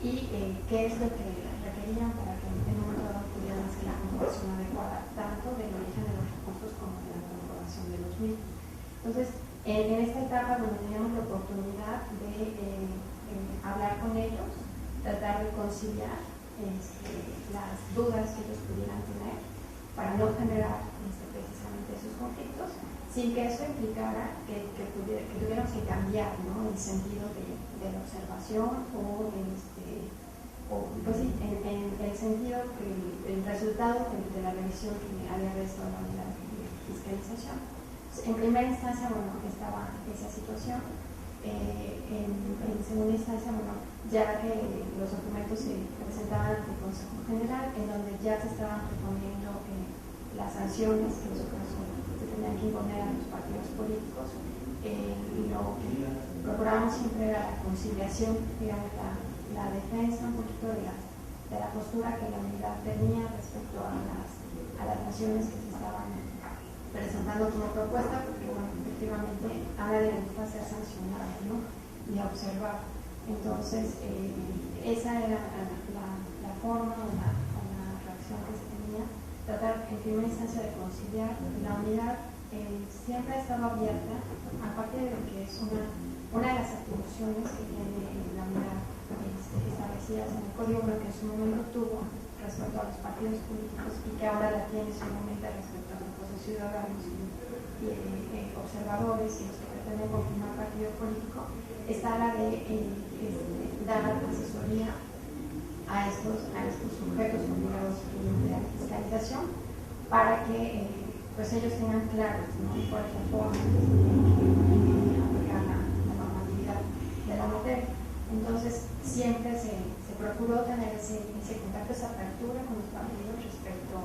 y qué es lo que requerían para que en un momento dado pudieran hacer la comprobación adecuada, tanto del origen de los recursos como de la comprobación de los mismos. Entonces, en esta etapa donde teníamos la oportunidad de hablar con ellos, tratar de conciliar las dudas que ellos pudieran tener para no generar precisamente esos conflictos, sin que eso implicara que tuviéramos que cambiar, ¿no?, el sentido de la observación o pues sí, en el sentido que el resultado de la revisión que había realizado la unidad de fiscalización. En primera instancia, bueno, estaba esa situación. En segunda instancia, bueno, ya que los documentos se presentaban ante el Consejo General, en donde ya se estaban proponiendo las sanciones que se tenían que imponer a los partidos políticos, lo que procuramos siempre era la conciliación, digamos, la defensa un poquito de la postura que la unidad tenía respecto a las sanciones que se estaban presentando como propuesta, porque bueno, efectivamente a nadie le gusta ser sancionado, ¿no?, y a observar. Entonces, esa era la forma o la reacción que se tenía, tratar en primera instancia de conciliar. La unidad siempre ha estado abierta, aparte de que es una de las atribuciones que tiene la unidad establecidas en el código, pero que en su momento tuvo respecto a los partidos políticos y que ahora la tiene solamente respecto a los ciudadanos y observadores y los que pretenden confirmar partido político, está la de dar asesoría a estos sujetos obligados de la fiscalización para que pues ellos tengan claro, ¿no?, cuál es la forma de aplicar la normatividad de la materia. Entonces siempre se procuró tener ese contacto, esa apertura con los partidos respecto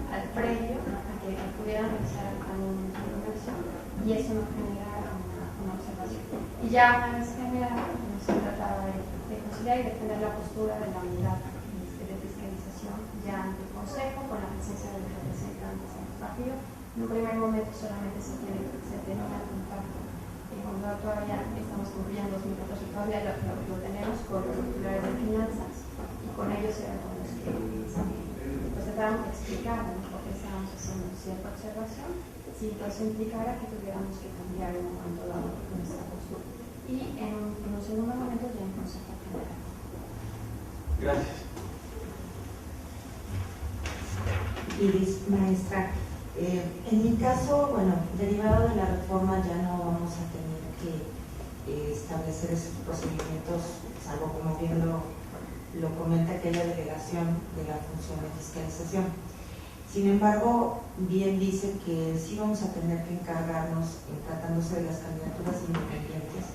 al previo, a que pudieran realizar alguna acción y eso no generara una observación. Y ya una vez generada, se trataba de conciliar y defender la postura de la unidad de fiscalización ya ante el Consejo con la presencia de los representantes de los partidos. En un primer momento solamente se tenía contacto. Cuando todavía estamos cumpliendo 2014, todavía lo tenemos con los titulares de finanzas y con ellos eran con los que pues tratábamos de explicar por qué estábamos haciendo cierta observación, si eso implicara que tuviéramos que cambiar en un momento dado nuestra postura. Y en un segundo momento ya en Consejo General. Gracias. Iris, maestra, en mi caso, bueno, derivado de la reforma ya no vamos a tener que establecer esos procedimientos, salvo como bien lo comenta aquella delegación de la función de fiscalización. Sin embargo, bien dice que sí vamos a tener que encargarnos, en tratándose de las candidaturas independientes,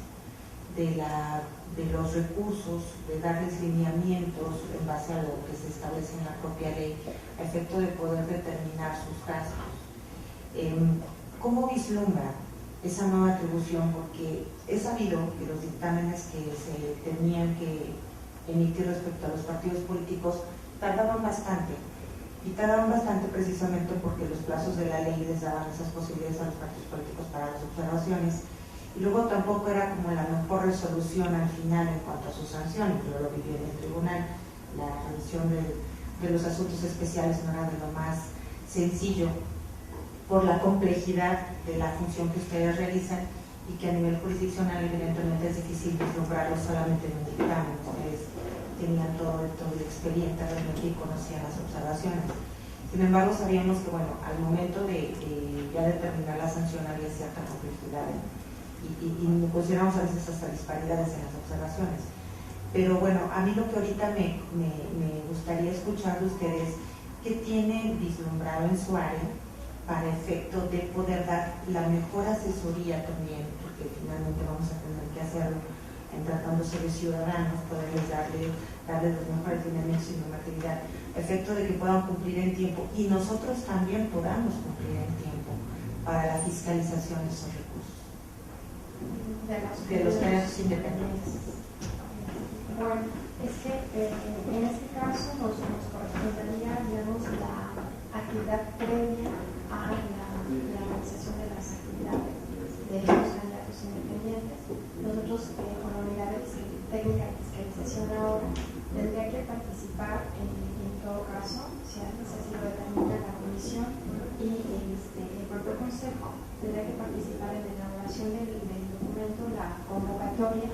de los recursos, de darles lineamientos en base a lo que se establece en la propia ley, a efecto de poder determinar sus gastos. ¿Cómo vislumbra esa nueva atribución? Porque es sabido que los dictámenes que se tenían que emitir respecto a los partidos políticos tardaban bastante, y tardaban bastante precisamente porque los plazos de la ley les daban esas posibilidades a los partidos políticos para las observaciones, y luego tampoco era como la mejor resolución al final en cuanto a su sanción. Yo lo viví en el tribunal, la revisión de los asuntos especiales no era de lo más sencillo por la complejidad de la función que ustedes realizan, y que a nivel jurisdiccional evidentemente es difícil vislumbrarlo solamente en un dictamen. Ustedes tenían todo el expediente realmente y conocían las observaciones. Sin embargo, sabíamos que, bueno, al momento de ya determinar la sanción había cierta complejidad y consideramos a veces hasta disparidades en las observaciones. Pero bueno, a mí lo que ahorita me gustaría escuchar de ustedes, ¿qué tienen vislumbrado en su área para efecto de poder dar la mejor asesoría también, porque finalmente vamos a tener que hacerlo en tratándose de ciudadanos, poderles darles los mejores lineamientos y normatividad, a efecto de que puedan cumplir en tiempo y nosotros también podamos cumplir en tiempo para la fiscalización de esos recursos de los candidatos independientes? Bueno, es que en este caso nos correspondería, digamos, la actividad previa a la realización de las actividades de los candidatos independientes. Nosotros, con la unidad técnica de fiscalización ahora, tendría que participar en todo caso, si así lo determina la comisión y el propio consejo, tendría que participar en la elaboración del documento, la convocatoria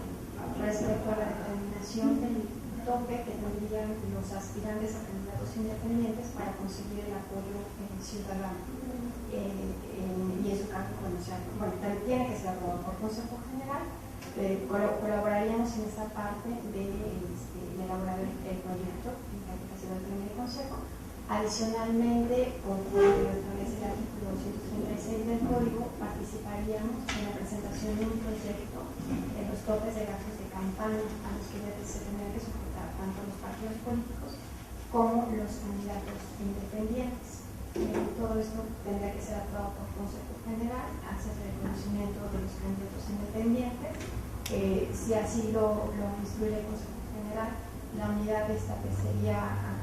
respecto a la determinación del tope que tendrían los aspirantes a candidatos independientes para conseguir el apoyo ciudadano. Y eso caso, bueno, tiene que ser aprobado por Consejo General. Colaboraríamos en esta parte de elaborar el proyecto en la aplicación del primer consejo. Adicionalmente, por lo establece el artículo 236 del Código, participaríamos en la presentación de un proyecto en los topes de gastos de campaña a los que se tendrían que sujetar tanto los partidos políticos como los candidatos independientes. Todo esto tendría que ser aprobado por Consejo General, hacer el reconocimiento de los candidatos independientes. Si así lo instruye el Consejo General, la unidad establecería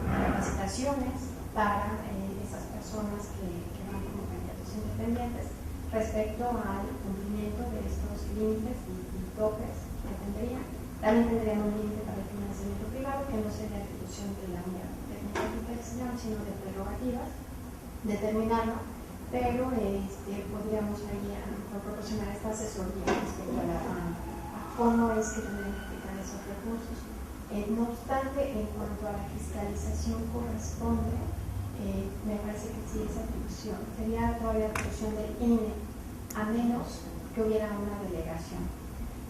capacitaciones para esas personas que van como candidatos independientes respecto al cumplimiento de estos límites y topes que tendrían. También tendríamos un límite para el financiamiento privado, que no sería atribución de la unidad técnica de fiscalización, sino de prerrogativas, determinarlo, pero podríamos ahí proporcionar esta asesoría respecto a cómo es que tendrían que aplicar esos recursos. No obstante, en cuanto a la fiscalización corresponde, me parece que sí es atribución, sería todavía atribución del INE, a menos que hubiera una delegación.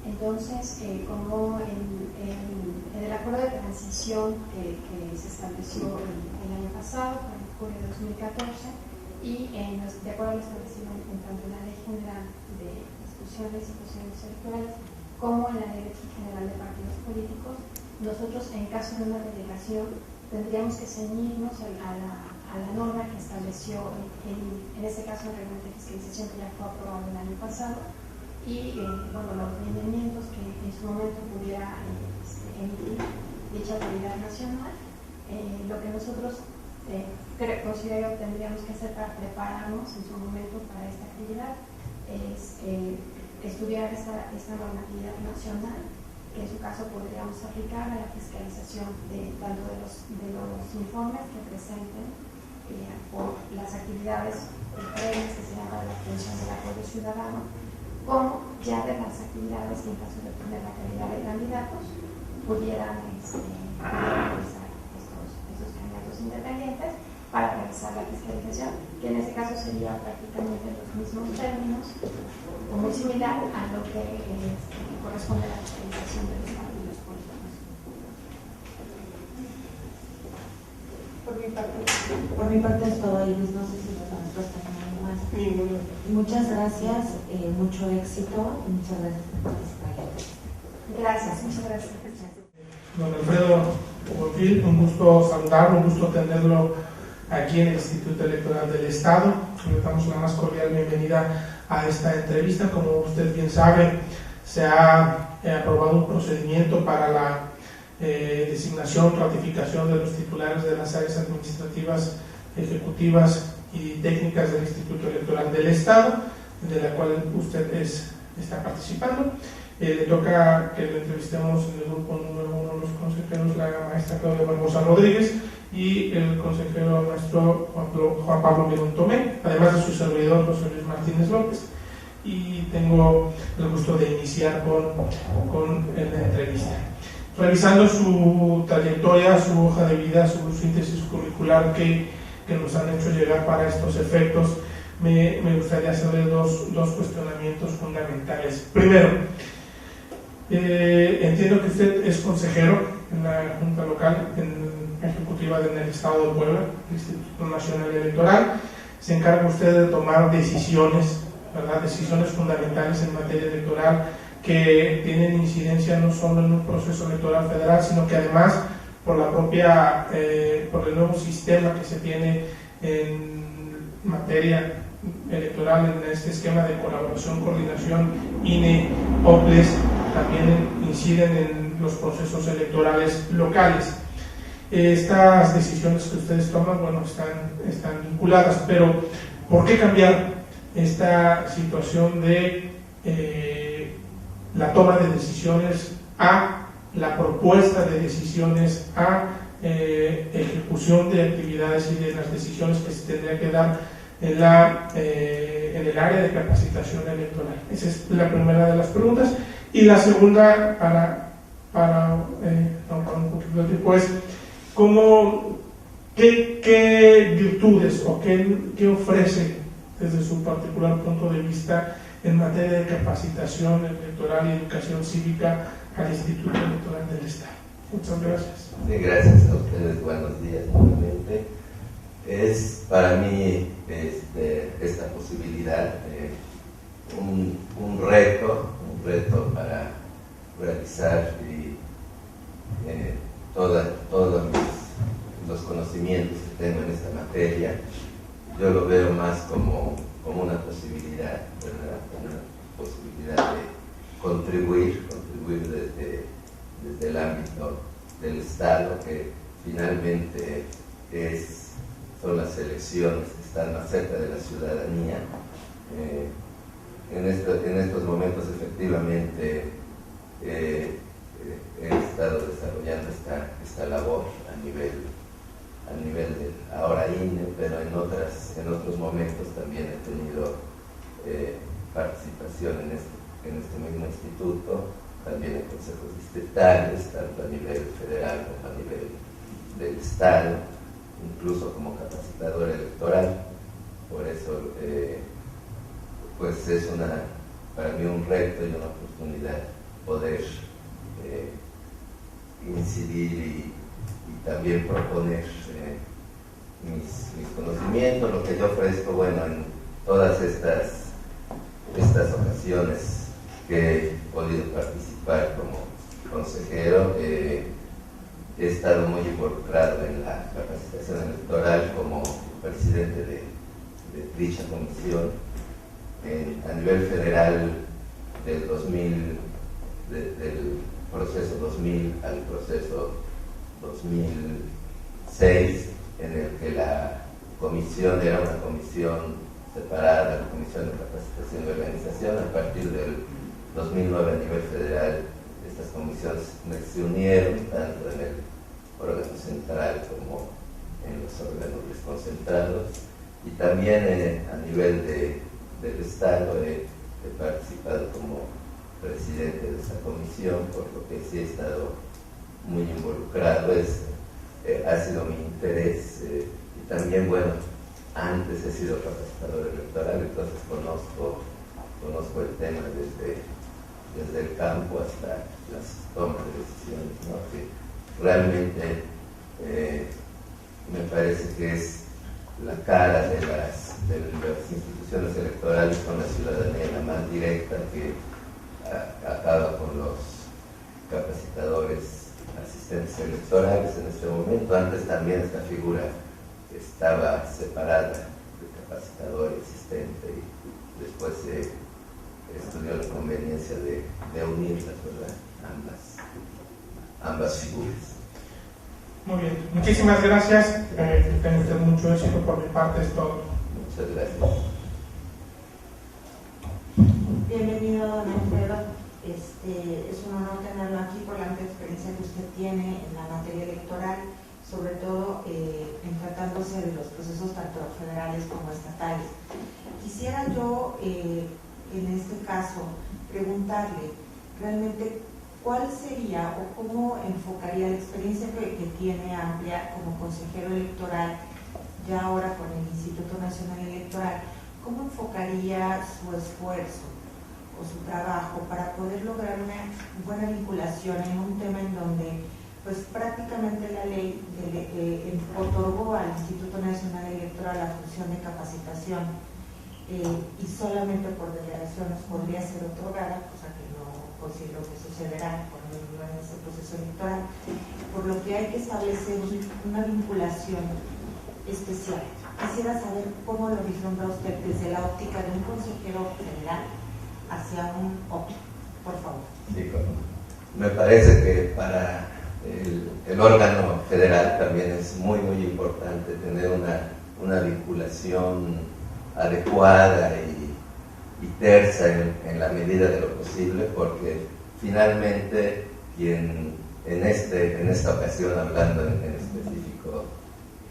Entonces, como en el acuerdo de transición que se estableció el año pasado, en julio de 2014, y de acuerdo a lo establecido en tanto en la Ley General de Instituciones y Procedimientos Electorales como en la Ley General de Partidos Políticos, nosotros, en caso de una delegación, tendríamos que ceñirnos a la norma que estableció, en este caso, el reglamento de fiscalización que ya fue aprobado el año pasado, y bueno, los lineamientos que en su momento pudiera emitir dicha autoridad nacional. Lo que nosotros considero tendríamos que hacer para prepararnos en su momento para esta actividad es estudiar esta normatividad nacional, que en su caso podríamos aplicar a la fiscalización tanto de los informes que presenten por las actividades previas que se llama la obtención del apoyo ciudadano, como ya de las actividades que en caso de obtener la calidad de candidatos pudieran realizar estos candidatos independientes para realizar la fiscalización, que en este caso sería prácticamente los mismos términos, o muy similar a lo que corresponde a la fiscalización de los partidos políticos. Porque Por mi parte es todo, Iris. No sé si la respuesta es algo más. Ninguno. Muchas gracias, mucho éxito y muchas gracias por participar. Gracias, muchas gracias. Don Alfredo Bonfil, un gusto saludarlo, un gusto tenerlo aquí en el Instituto Electoral del Estado. Le damos la más cordial bienvenida a esta entrevista. Como usted bien sabe, se ha aprobado un procedimiento para la designación, ratificación de los titulares de las áreas administrativas, ejecutivas y técnicas del Instituto Electoral del Estado, de la cual usted está participando. Le toca que lo entrevistemos en el grupo número 1 los consejeros, la maestra Claudia Barbosa Rodríguez y el consejero nuestro Juan Pablo Mirón Tomé, además de su servidor José Luis Martínez López. Y tengo el gusto de iniciar con la entrevista. Revisando su trayectoria, su hoja de vida, su síntesis curricular que nos han hecho llegar para estos efectos, me gustaría hacerle dos cuestionamientos fundamentales. Primero, entiendo que usted es consejero en la Junta Local Ejecutiva en el Estado de Puebla, el Instituto Nacional Electoral. Se encarga usted de tomar decisiones, ¿verdad? Decisiones fundamentales en materia electoral que tienen incidencia no solo en un proceso electoral federal, sino que además por la propia, por el nuevo sistema que se tiene en materia electoral, en este esquema de colaboración, coordinación, INE, OPLES, también inciden en los procesos electorales locales. Estas decisiones que ustedes toman, bueno, están vinculadas, pero ¿por qué cambiar esta situación de la toma de decisiones a la propuesta de decisiones a ejecución de actividades y de las decisiones que se tendría que dar en el área de capacitación electoral? Esa es la primera de las preguntas. Y la segunda, para un poquito de tiempo, es ¿qué virtudes o qué ofrece desde su particular punto de vista en materia de capacitación electoral y educación cívica al Instituto Electoral del Estado? Muchas gracias. Sí, gracias a ustedes, buenos días nuevamente. Es para mí esta posibilidad un reto para realizar todos los conocimientos que tengo en esta materia. Yo lo veo más como una posibilidad, ¿verdad? Una posibilidad de contribuir desde el ámbito del Estado, que finalmente son las elecciones que están más cerca de la ciudadanía. En estos momentos efectivamente he estado desarrollando esta labor a nivel de ahora INE, pero en otros momentos también he tenido participación en este mismo instituto, también en consejos distritales, tanto a nivel federal como a nivel del Estado, incluso como capacitador electoral. Por eso pues es para mí un reto y una oportunidad poder incidir y también proponer mis conocimientos, lo que yo ofrezco. Bueno, en todas estas ocasiones que he podido participar como consejero, he estado muy involucrado en la capacitación electoral como presidente de dicha comisión. A nivel federal, del proceso 2000 al proceso 2006, en el que la comisión era una comisión separada, la Comisión de Capacitación y Organización. A partir del 2009 a nivel federal, estas comisiones se unieron tanto en el órgano central como en los órganos desconcentrados, y también a nivel del Estado he participado como presidente de esa comisión, por lo que sí he estado muy involucrado. Ha sido mi interés, y también, bueno, antes he sido capacitador electoral, entonces conozco el tema desde el campo hasta las tomas de decisiones, ¿no? Que realmente me parece que es la cara de las instituciones electorales con la ciudadanía, la más directa, que acaba con los capacitadores asistentes electorales en este momento. Antes también esta figura estaba separada de capacitador y asistente, y después se estudió la conveniencia de unirlas, ¿verdad? Ambas figuras. Muy bien, muchísimas gracias. Tengo usted mucho éxito, por mi parte es todo. Muchas gracias. Bienvenido, don Alfredo. Es un honor tenerlo aquí por la amplia experiencia que usted tiene en la materia electoral, sobre todo en tratándose de los procesos tanto federales como estatales. Quisiera yo, en este caso, preguntarle realmente cuál sería o cómo enfocaría la experiencia que tiene amplia como consejero electoral, ya ahora con el Instituto Nacional Electoral, cómo enfocaría su esfuerzo o su trabajo para poder lograr una buena vinculación en un tema en donde pues prácticamente la ley otorgó al Instituto Nacional Electoral la función de capacitación y solamente por delegaciones podría ser otorgada, cosa que no considero que sucederá por ejemplo en este proceso electoral, por lo que hay que establecer una vinculación especial. Quisiera saber cómo lo vislumbra usted desde la óptica de un consejero federal hacia un otro, por favor. Sí, me parece que para el órgano federal también es muy importante tener una vinculación adecuada y tersa en la medida de lo posible, porque finalmente quien en esta ocasión, hablando en específico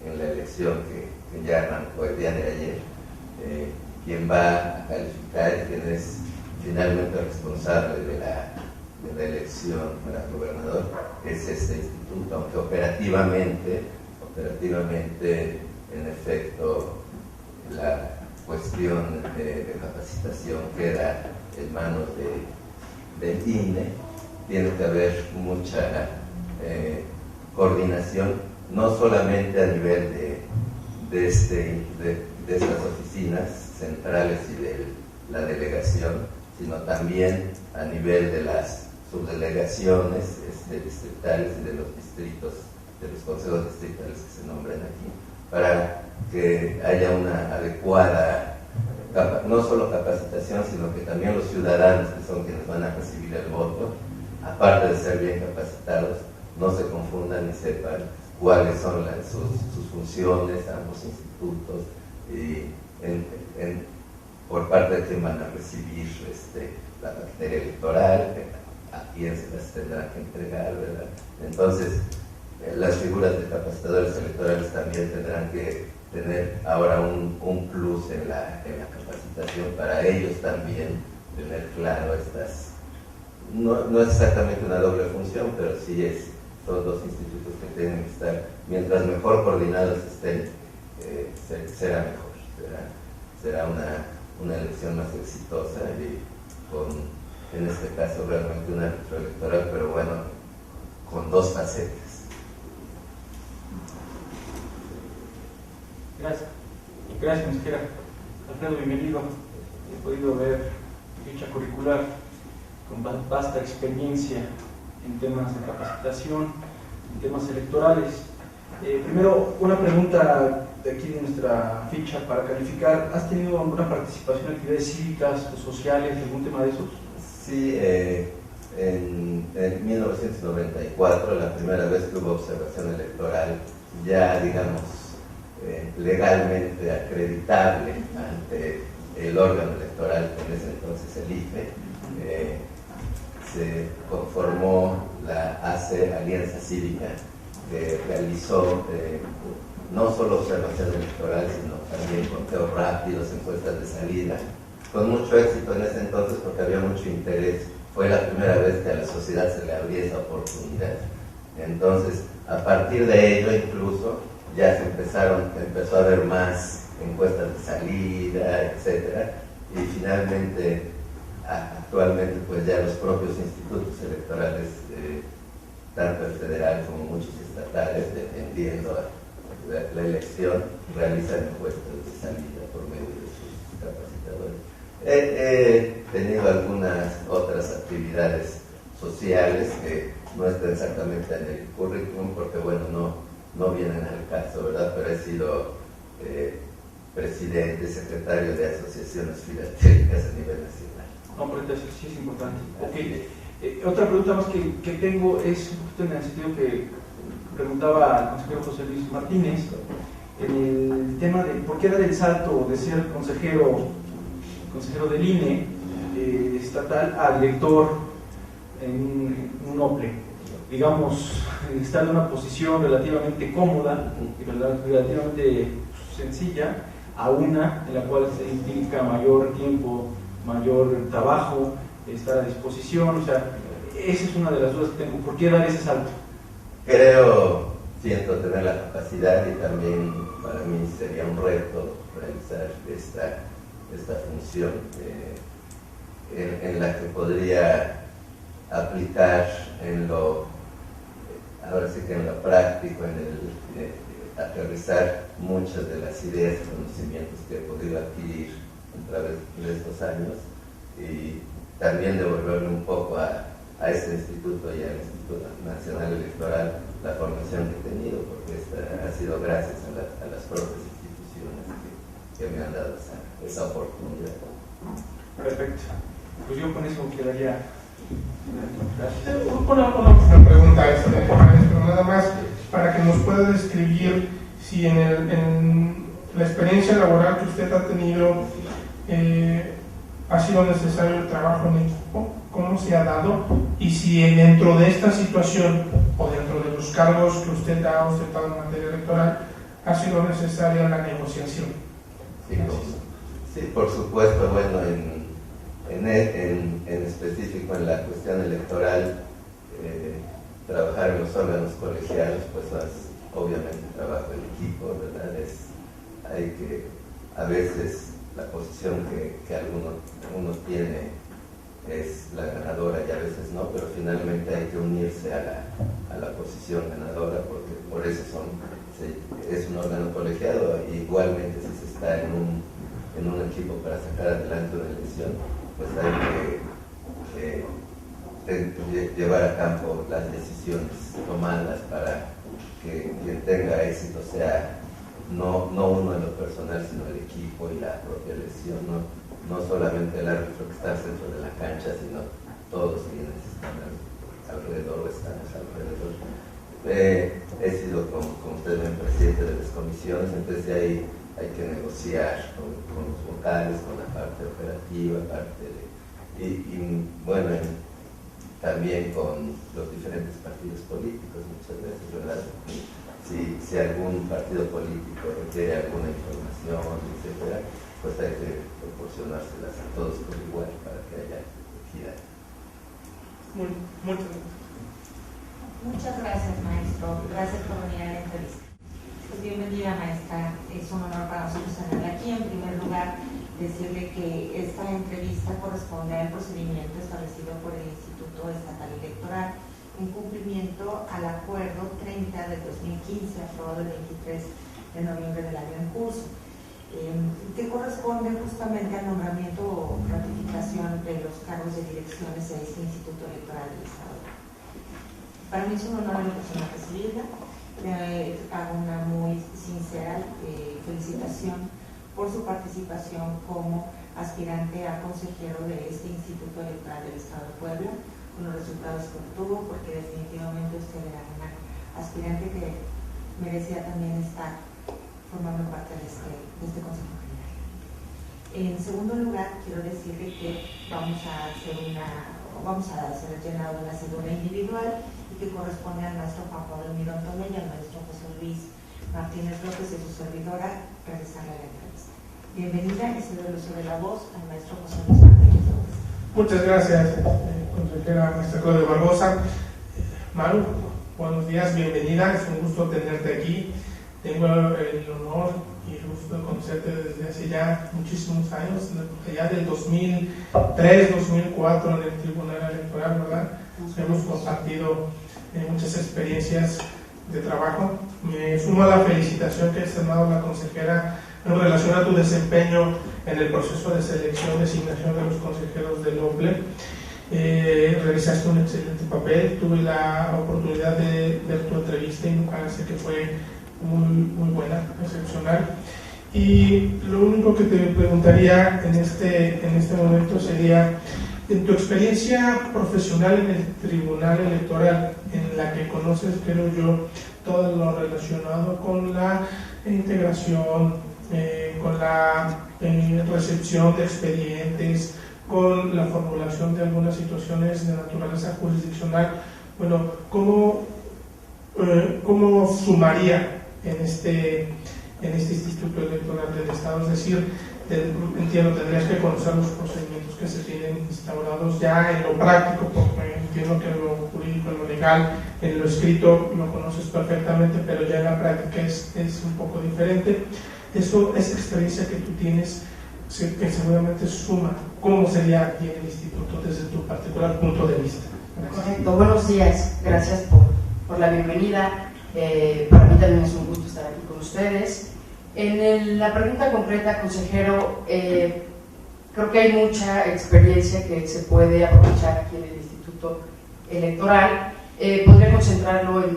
en la elección que ya arrancó el día de ayer, quien va a calificar y quien es finalmente responsable de la elección para gobernador es este instituto, aunque operativamente en efecto la cuestión de capacitación queda en manos del INE. Tiene que haber mucha coordinación, no solamente a nivel de estas oficinas centrales y de la delegación, sino también a nivel de las subdelegaciones distritales y de los distritos, de los consejos distritales que se nombran aquí, para que haya una adecuada, no solo capacitación, sino que también los ciudadanos, que son quienes van a recibir el voto, aparte de ser bien capacitados, no se confundan y sepan cuáles son sus funciones, ambos institutos, y por parte de quien van a recibir la materia electoral, a quién se las tendrá que entregar, ¿verdad? Entonces, las figuras de capacitadores electorales también tendrán que tener ahora un plus en la capacitación para ellos también tener claro estas, no es exactamente una doble función, pero sí son dos institutos que tienen que estar, mientras mejor coordinados estén, será mejor, será una elección más exitosa y en este caso realmente un árbitro electoral, pero bueno, con dos facetas. Gracias, consejera. Alfredo, bienvenido. He podido ver ficha curricular con vasta experiencia en temas de capacitación, en temas electorales. Primero, una pregunta de aquí de nuestra ficha para calificar. ¿Has tenido alguna participación en actividades cívicas o sociales, algún tema de esos? Sí, en 1994, la primera vez que hubo observación electoral, ya digamos legalmente acreditable ante el órgano electoral, que en ese entonces el IFE, se conformó la ACE, Alianza Cívica, que realizó no solo observación electoral, sino también conteos rápidos, encuestas de salida, con mucho éxito en ese entonces porque había mucho interés. Fue la primera vez que a la sociedad se le abría esa oportunidad. Entonces, a partir de ello incluso, ya empezó a haber más encuestas de salida, etcétera, y finalmente, actualmente, pues ya los propios institutos electorales, tanto el federal como muchos estatales, dependiendo la elección, realizan encuestas de salida por medio de sus capacitadores. He tenido algunas otras actividades sociales que no están exactamente en el currículum porque, bueno, no vienen al caso, ¿verdad? Pero he sido presidente, secretario de asociaciones filatélicas a nivel nacional. No, pero eso sí es importante. Okay. Otra pregunta más que tengo es un poquito en el sentido que preguntaba al consejero José Luis Martínez, en el tema de por qué dar el salto de ser consejero del INE estatal a director en un OPLE. Digamos, estar en una posición relativamente cómoda y relativamente sencilla a una en la cual se implica mayor tiempo, mayor trabajo, estar a disposición. O sea, esa es una de las dudas que tengo. ¿Por qué dar ese salto? Siento tener la capacidad y también para mí sería un reto realizar esta función en la que podría aplicar ahora sí que en lo práctico, aterrizar muchas de las ideas y conocimientos que he podido adquirir a través de estos años y también devolverle un poco a este instituto y al Instituto Nacional Electoral la formación que he tenido, porque esta ha sido gracias a las propias instituciones que me han dado esa oportunidad. Perfecto. Pues yo con eso quedaría. Gracias. Una pregunta, maestro, nada más para que nos pueda describir si en la experiencia laboral que usted ha tenido ha sido necesario el trabajo en equipo, cómo se ha dado y si dentro de esta situación o dentro de los cargos que usted ha ostentado en materia electoral ha sido necesaria la negociación. Sí, por supuesto. Bueno, en específico en la cuestión electoral, trabajar en los órganos colegiados, pues es obviamente trabajo en equipo, ¿verdad? Hay que, a veces la posición que uno tiene es la ganadora y a veces no, pero finalmente hay que unirse a la posición ganadora, porque por eso es un órgano colegiado. Igualmente, si se está en un equipo para sacar adelante una elección, pues hay que llevar a cabo las decisiones tomadas para que quien tenga éxito sea no uno en lo personal, sino el equipo y la propia elección, no solamente el árbitro que está al centro de la cancha, sino todos quienes están alrededor o estamos alrededor. He sido, como usted ven, presidente de las comisiones, entonces ahí hay que negociar con los vocales, con la parte operativa, bueno, también con los diferentes partidos políticos muchas veces, ¿verdad? Si algún partido político requiere alguna información, etcétera, pues hay que proporcionárselas a todos por igual para que haya equidad. Muchas gracias, maestro. Gracias por venir a la entrevista. Pues bienvenida, maestra. Es un honor para nosotros tenerla aquí. En primer lugar, decirle que esta entrevista corresponde al procedimiento establecido por el Instituto Estatal Electoral en cumplimiento al acuerdo 30 de 2015, aprobado el 23 de noviembre del año en curso, que corresponde justamente al nombramiento o ratificación de los cargos de direcciones de este Instituto Electoral del Estado. Para mí es un honor en persona recibirla. Le hago una muy sincera felicitación por su participación como aspirante a consejero de este Instituto Electoral del Estado de Puebla, con los resultados que obtuvo, porque definitivamente usted era una aspirante que merecía también estar formando parte de este Consejo General. En segundo lugar, quiero decirle que vamos a hacer el llenado de una cédula individual y que corresponde al maestro Juan Pablo Mirón Tomé y al maestro José Luis Martínez López y su servidora realizarle la entrevista. Bienvenida y cedo el uso de la voz al maestro José Luis Martínez López. Muchas gracias, consejera maestra Claudia Barbosa. Maru, buenos días, bienvenida, es un gusto tenerte aquí. Tengo el honor y el gusto de conocerte desde hace ya muchísimos años, ya del 2003, 2004 en el Tribunal Electoral, ¿verdad? Hemos compartido muchas experiencias de trabajo. Me sumo a la felicitación que ha externado la consejera en relación a tu desempeño en el proceso de selección, designación de los consejeros del OPLE. Realizaste un excelente papel. Tuve la oportunidad de ver tu entrevista y me parece que fue muy buena, excepcional. Y lo único que te preguntaría en este momento sería, en tu experiencia profesional en el Tribunal Electoral, en la que conoces, creo yo, todo lo relacionado con la integración, con la recepción de expedientes, con la formulación de algunas situaciones de naturaleza jurisdiccional, bueno, ¿cómo sumaría en este Instituto Electoral del Estado? Es decir, entiendo, tendrías que conocer los procedimientos que se tienen instaurados ya en lo práctico, porque entiendo que en lo jurídico, en lo legal, en lo escrito lo conoces perfectamente, pero ya en la práctica es un poco diferente. Esa experiencia que tú tienes, que seguramente suma, ¿cómo sería aquí el instituto desde tu particular punto de vista? Gracias. Correcto, buenos días, gracias por la bienvenida. Para mí también es un gusto estar aquí con ustedes. En la pregunta concreta, consejero, creo que hay mucha experiencia que se puede aprovechar aquí en el Instituto Electoral. Podría concentrarlo en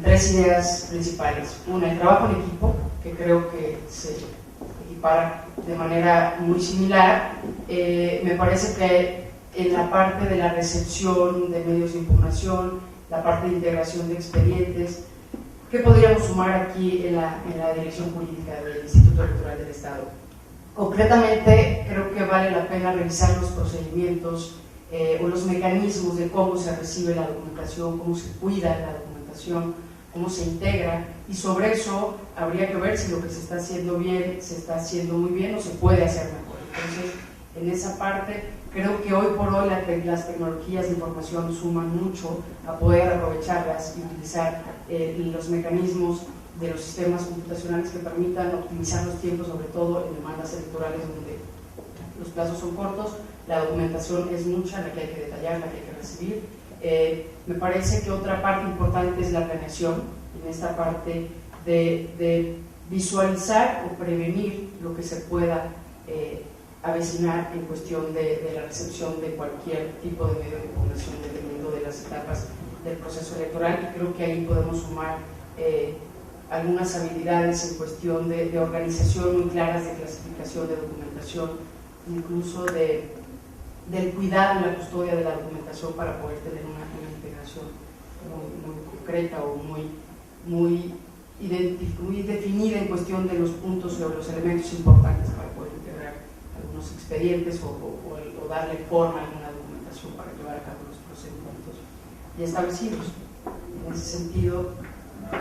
tres ideas principales. Una, el trabajo en equipo, que creo que se equipara de manera muy similar. Me parece que en la parte de la recepción de medios de impugnación, la parte de integración de expedientes, ¿qué podríamos sumar aquí en la dirección jurídica del Instituto Electoral del Estado? Concretamente, creo que vale la pena revisar los procedimientos o los mecanismos de cómo se recibe la documentación, cómo se cuida la documentación, cómo se integra, y sobre eso habría que ver si lo que se está haciendo bien, se está haciendo muy bien o se puede hacer mejor. Entonces, en esa parte, creo que hoy por hoy las tecnologías de información suman mucho a poder aprovecharlas y utilizar los mecanismos de los sistemas computacionales que permitan optimizar los tiempos, sobre todo en demandas electorales donde los plazos son cortos, la documentación es mucha, la que hay que detallar, la que hay que recibir. Me parece que otra parte importante es la planeación, en esta parte de visualizar o prevenir lo que se pueda avecinar en cuestión de la recepción de cualquier tipo de medio de impugnación dependiendo de las etapas del proceso electoral, y creo que ahí podemos sumar algunas habilidades en cuestión de organización muy claras, de clasificación de documentación, incluso del cuidado y la custodia de la documentación para poder tener una integración muy concreta o muy definida en cuestión de los puntos o los elementos importantes para poder integrar algunos expedientes o darle forma a alguna documentación para llevar a cabo los procedimientos ya establecidos. En ese sentido,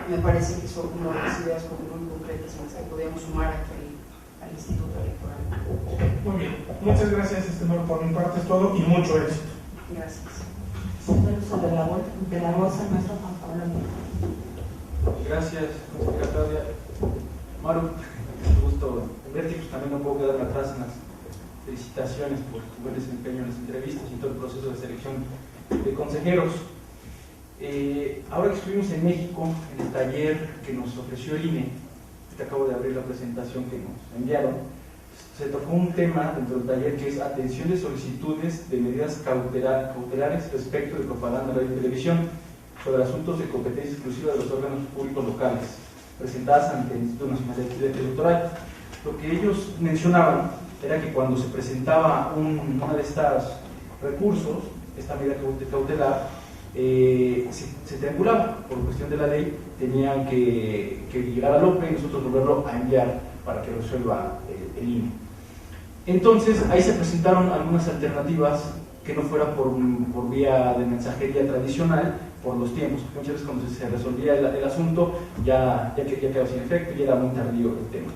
me parece que son como las ideas muy concretas en las que podríamos sumar aquí al Instituto Electoral. Muy bien, muchas gracias, estimado, por mi parte es todo y mucho éxito. Gracias. De la bolsa, nuestro Juan Pablo. Gracias, consejera Claudia. Maru, un gusto verte, pues también no puedo quedarme atrás en las felicitaciones por tu buen desempeño en las entrevistas y todo el proceso de selección de consejeros. Ahora que estuvimos en México, en el taller que nos ofreció el INE, te acabo de abrir la presentación que nos enviaron, se tocó un tema dentro del taller que es atención de solicitudes de medidas cautelares respecto de propaganda, radio y televisión sobre asuntos de competencia exclusiva de los órganos públicos locales presentadas ante el Instituto Nacional Electoral. Lo que ellos mencionaban era que cuando se presentaba una de estos recursos, esta medida cautelar, se triangulaba por cuestión de la ley, tenían que llegar al OPLE y nosotros volverlo a enviar para que resuelva el INE. Entonces ahí se presentaron algunas alternativas que no fuera por vía de mensajería tradicional, por los tiempos, porque muchas veces cuando se resolvía el asunto ya quedó sin efecto y era muy tardío el tema.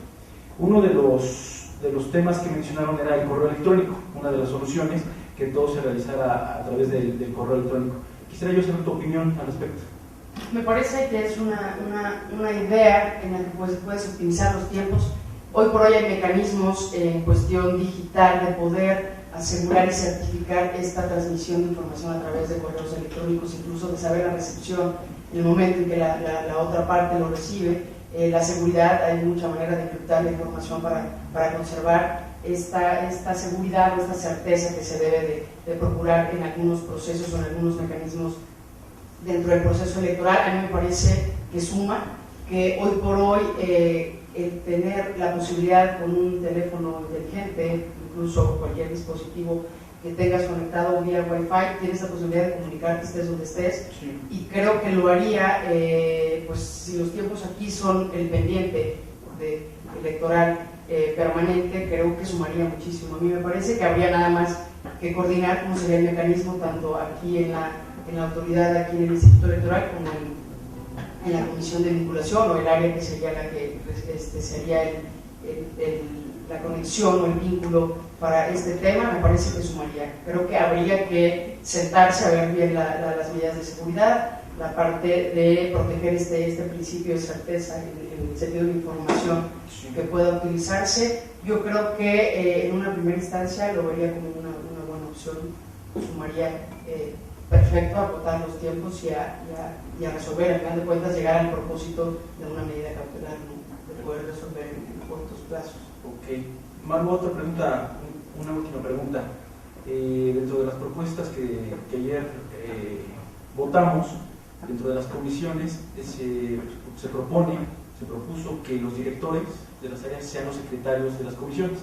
Uno de los temas que mencionaron era el correo electrónico, una de las soluciones, que todo se realizara a través del correo electrónico. Quisiera yo saber tu opinión al respecto. Me parece que es una idea en la que puedes optimizar los tiempos. Hoy por hoy hay mecanismos en cuestión digital de poder asegurar y certificar esta transmisión de información a través de correos electrónicos, incluso de saber la recepción en el momento en que la otra parte lo recibe. La seguridad, hay mucha manera de encriptar la información para conservar esta seguridad o esta certeza que se debe de procurar en algunos procesos o en algunos mecanismos dentro del proceso electoral. A mí me parece que suma, que hoy por hoy el tener la posibilidad con un teléfono inteligente, incluso cualquier dispositivo que tengas conectado vía Wi-Fi, tienes la posibilidad de comunicarte estés donde estés, sí. Y creo que lo haría, pues si los tiempos aquí son el pendiente electoral permanente, creo que sumaría muchísimo. A mí me parece que habría nada más que coordinar cómo sería el mecanismo, tanto aquí en la autoridad, aquí en el Instituto Electoral, como en la Comisión de Vinculación, o el área que sería la que sería la conexión o el vínculo para este tema. Me parece que sumaría. Creo que habría que sentarse a ver bien las medidas de seguridad, la parte de proteger este principio de certeza en el sentido de información que pueda utilizarse. Yo creo que en una primera instancia lo vería como una buena opción. Sumaría perfecto a acotar los tiempos y a resolver, al final de cuentas, llegar al propósito de una medida cautelar, ¿no? De poder resolver en cortos plazos. Ok. Maru, otra pregunta, una última pregunta. Dentro de las propuestas que ayer votamos, dentro de las comisiones, se propuso que los directores de las áreas sean los secretarios de las comisiones.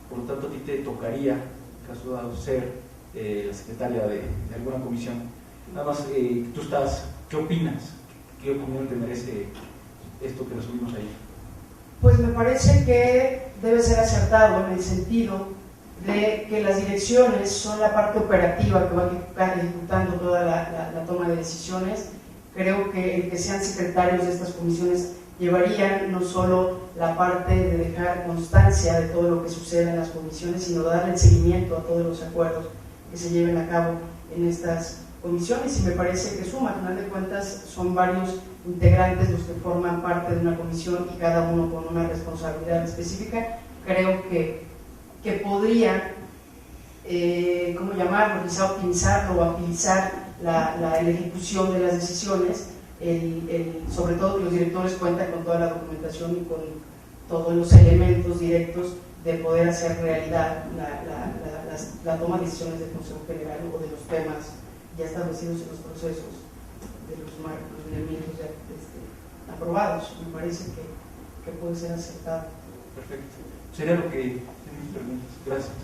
Por lo tanto, a ti te tocaría, en caso dado, ser la secretaria de alguna comisión. Nada más, ¿qué opinas? ¿Qué opinión te merece esto que resumimos ahí? Pues me parece que debe ser acertado en el sentido de que las direcciones son la parte operativa que va ejecutando toda la toma de decisiones. Creo que el que sean secretarios de estas comisiones llevarían no solo la parte de dejar constancia de todo lo que sucede en las comisiones, sino darle el seguimiento a todos los acuerdos que se lleven a cabo en estas comisiones, y me parece que suma. Al final de cuentas son varios integrantes los que forman parte de una comisión y cada uno con una responsabilidad específica. Creo que podría, ¿cómo llamarlo? Quizá optimizarlo o agilizar la ejecución de las decisiones, sobre todo que los directores cuentan con toda la documentación y con todos los elementos directos de poder hacer realidad la toma de decisiones del Consejo General o de los temas ya establecidos en los procesos de los lineamientos ya aprobados. Me parece que puede ser aceptado. Perfecto. Sería lo que tienen mis preguntas. Gracias.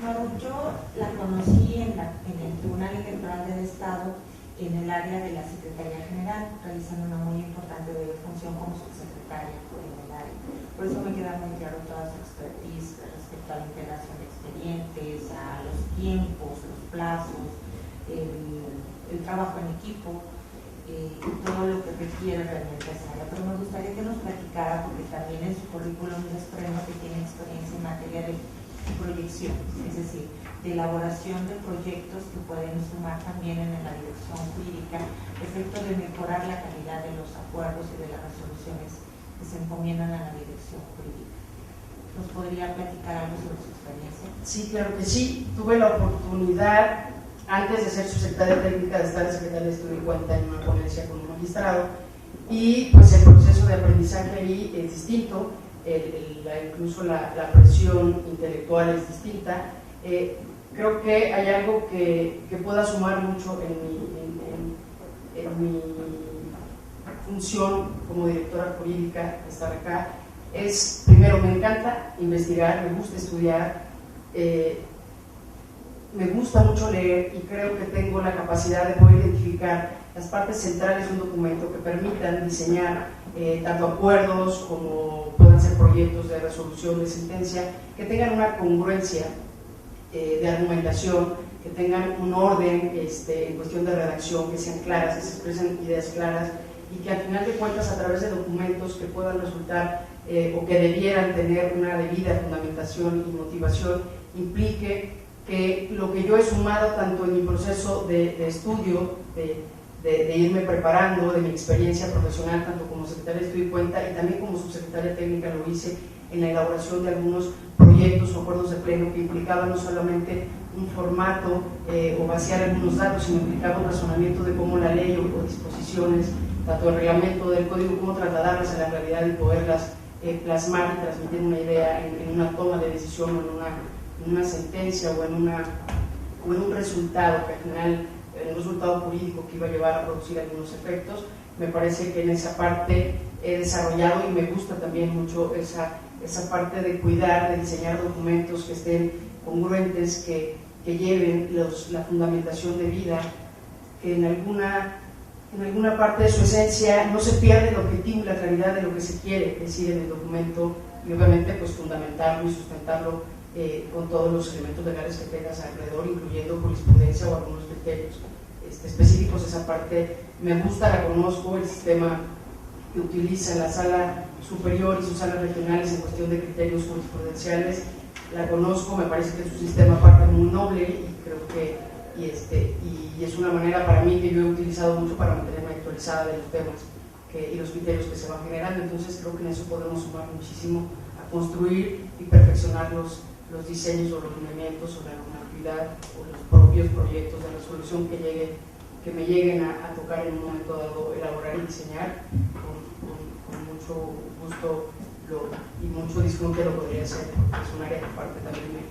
Bueno, yo la conocí en el Tribunal Electoral del Estado, en el área de la Secretaría General, realizando una muy importante función como subsecretaria en el área. Por eso me queda muy claro toda su expertise respecto a la integración de expedientes, a los tiempos, los plazos, el trabajo en equipo, todo lo que requiere realmente esa área. Pero me gustaría que nos platicara, porque también en su currículum desprendo que tiene experiencia en materia de proyección, es decir, de elaboración de proyectos que pueden sumar también en la dirección jurídica, efecto de mejorar la calidad de los acuerdos y de las resoluciones que se encomiendan a la dirección jurídica. ¿Nos podría platicar algo sobre su experiencia? Sí, claro que sí. Tuve la oportunidad, antes de ser subsecretaria técnica, de estar en Secretaría de Estudio y Cuenta en una ponencia con un magistrado, y pues el proceso de aprendizaje ahí es distinto, incluso la presión intelectual es distinta. Creo que hay algo que pueda sumar mucho en mi función como directora jurídica, estar acá. Es, primero, me encanta investigar, me gusta estudiar, me gusta mucho leer, y creo que tengo la capacidad de poder identificar las partes centrales de un documento que permitan diseñar tanto acuerdos como puedan ser proyectos de resolución de sentencia, que tengan una congruencia de argumentación, que tengan un orden en cuestión de redacción, que sean claras, que se expresen ideas claras, y que al final de cuentas, a través de documentos que puedan resultar o que debieran tener una debida fundamentación y motivación, implique que lo que yo he sumado tanto en mi proceso de estudio, de irme preparando, de mi experiencia profesional, tanto como secretaria de Estudio y Cuenta y también como subsecretaria técnica, lo hice en la elaboración de algunos proyectos o acuerdos de pleno que implicaban no solamente un formato o vaciar algunos datos, sino implicaba un razonamiento de cómo la ley o disposiciones, tanto el reglamento del código, cómo trasladarlas a la realidad y poderlas plasmar y transmitir una idea en una toma de decisión o en una sentencia o en un resultado que al final, un resultado jurídico que iba a llevar a producir algunos efectos. Me parece que en esa parte he desarrollado y me gusta también mucho esa parte de cuidar, de diseñar documentos que estén congruentes, que lleven la fundamentación de vida, que en alguna parte de su esencia no se pierde el objetivo y la claridad de lo que se quiere decir en el documento, y obviamente pues fundamentarlo y sustentarlo con todos los elementos legales que tengas alrededor, incluyendo jurisprudencia o algunos criterios específicos. Esa parte me gusta, la conozco, el sistema que utiliza la sala superior y sus salas regionales en cuestión de criterios jurisprudenciales, la conozco, me parece que es un sistema aparte muy noble y creo que y es una manera para mí que yo he utilizado mucho para mantenerme actualizada de los temas y los criterios que se van generando. Entonces creo que en eso podemos sumar muchísimo a construir y perfeccionar los diseños o los lineamientos o la normatividad o los propios proyectos de resolución que me lleguen a tocar en un momento dado elaborar y diseñar. Con mucho gusto y mucho disfrute lo podría hacer, porque es un área que aparte también me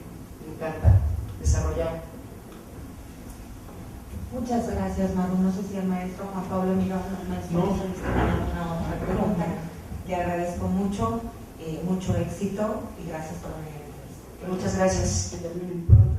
encanta desarrollar. Muchas gracias, Maru. No sé si el maestro Juan Pablo Mirón, maestro especialista, tiene alguna otra pregunta. Te agradezco mucho, mucho éxito y gracias por venir. Muchas gracias. Que terminen pronto.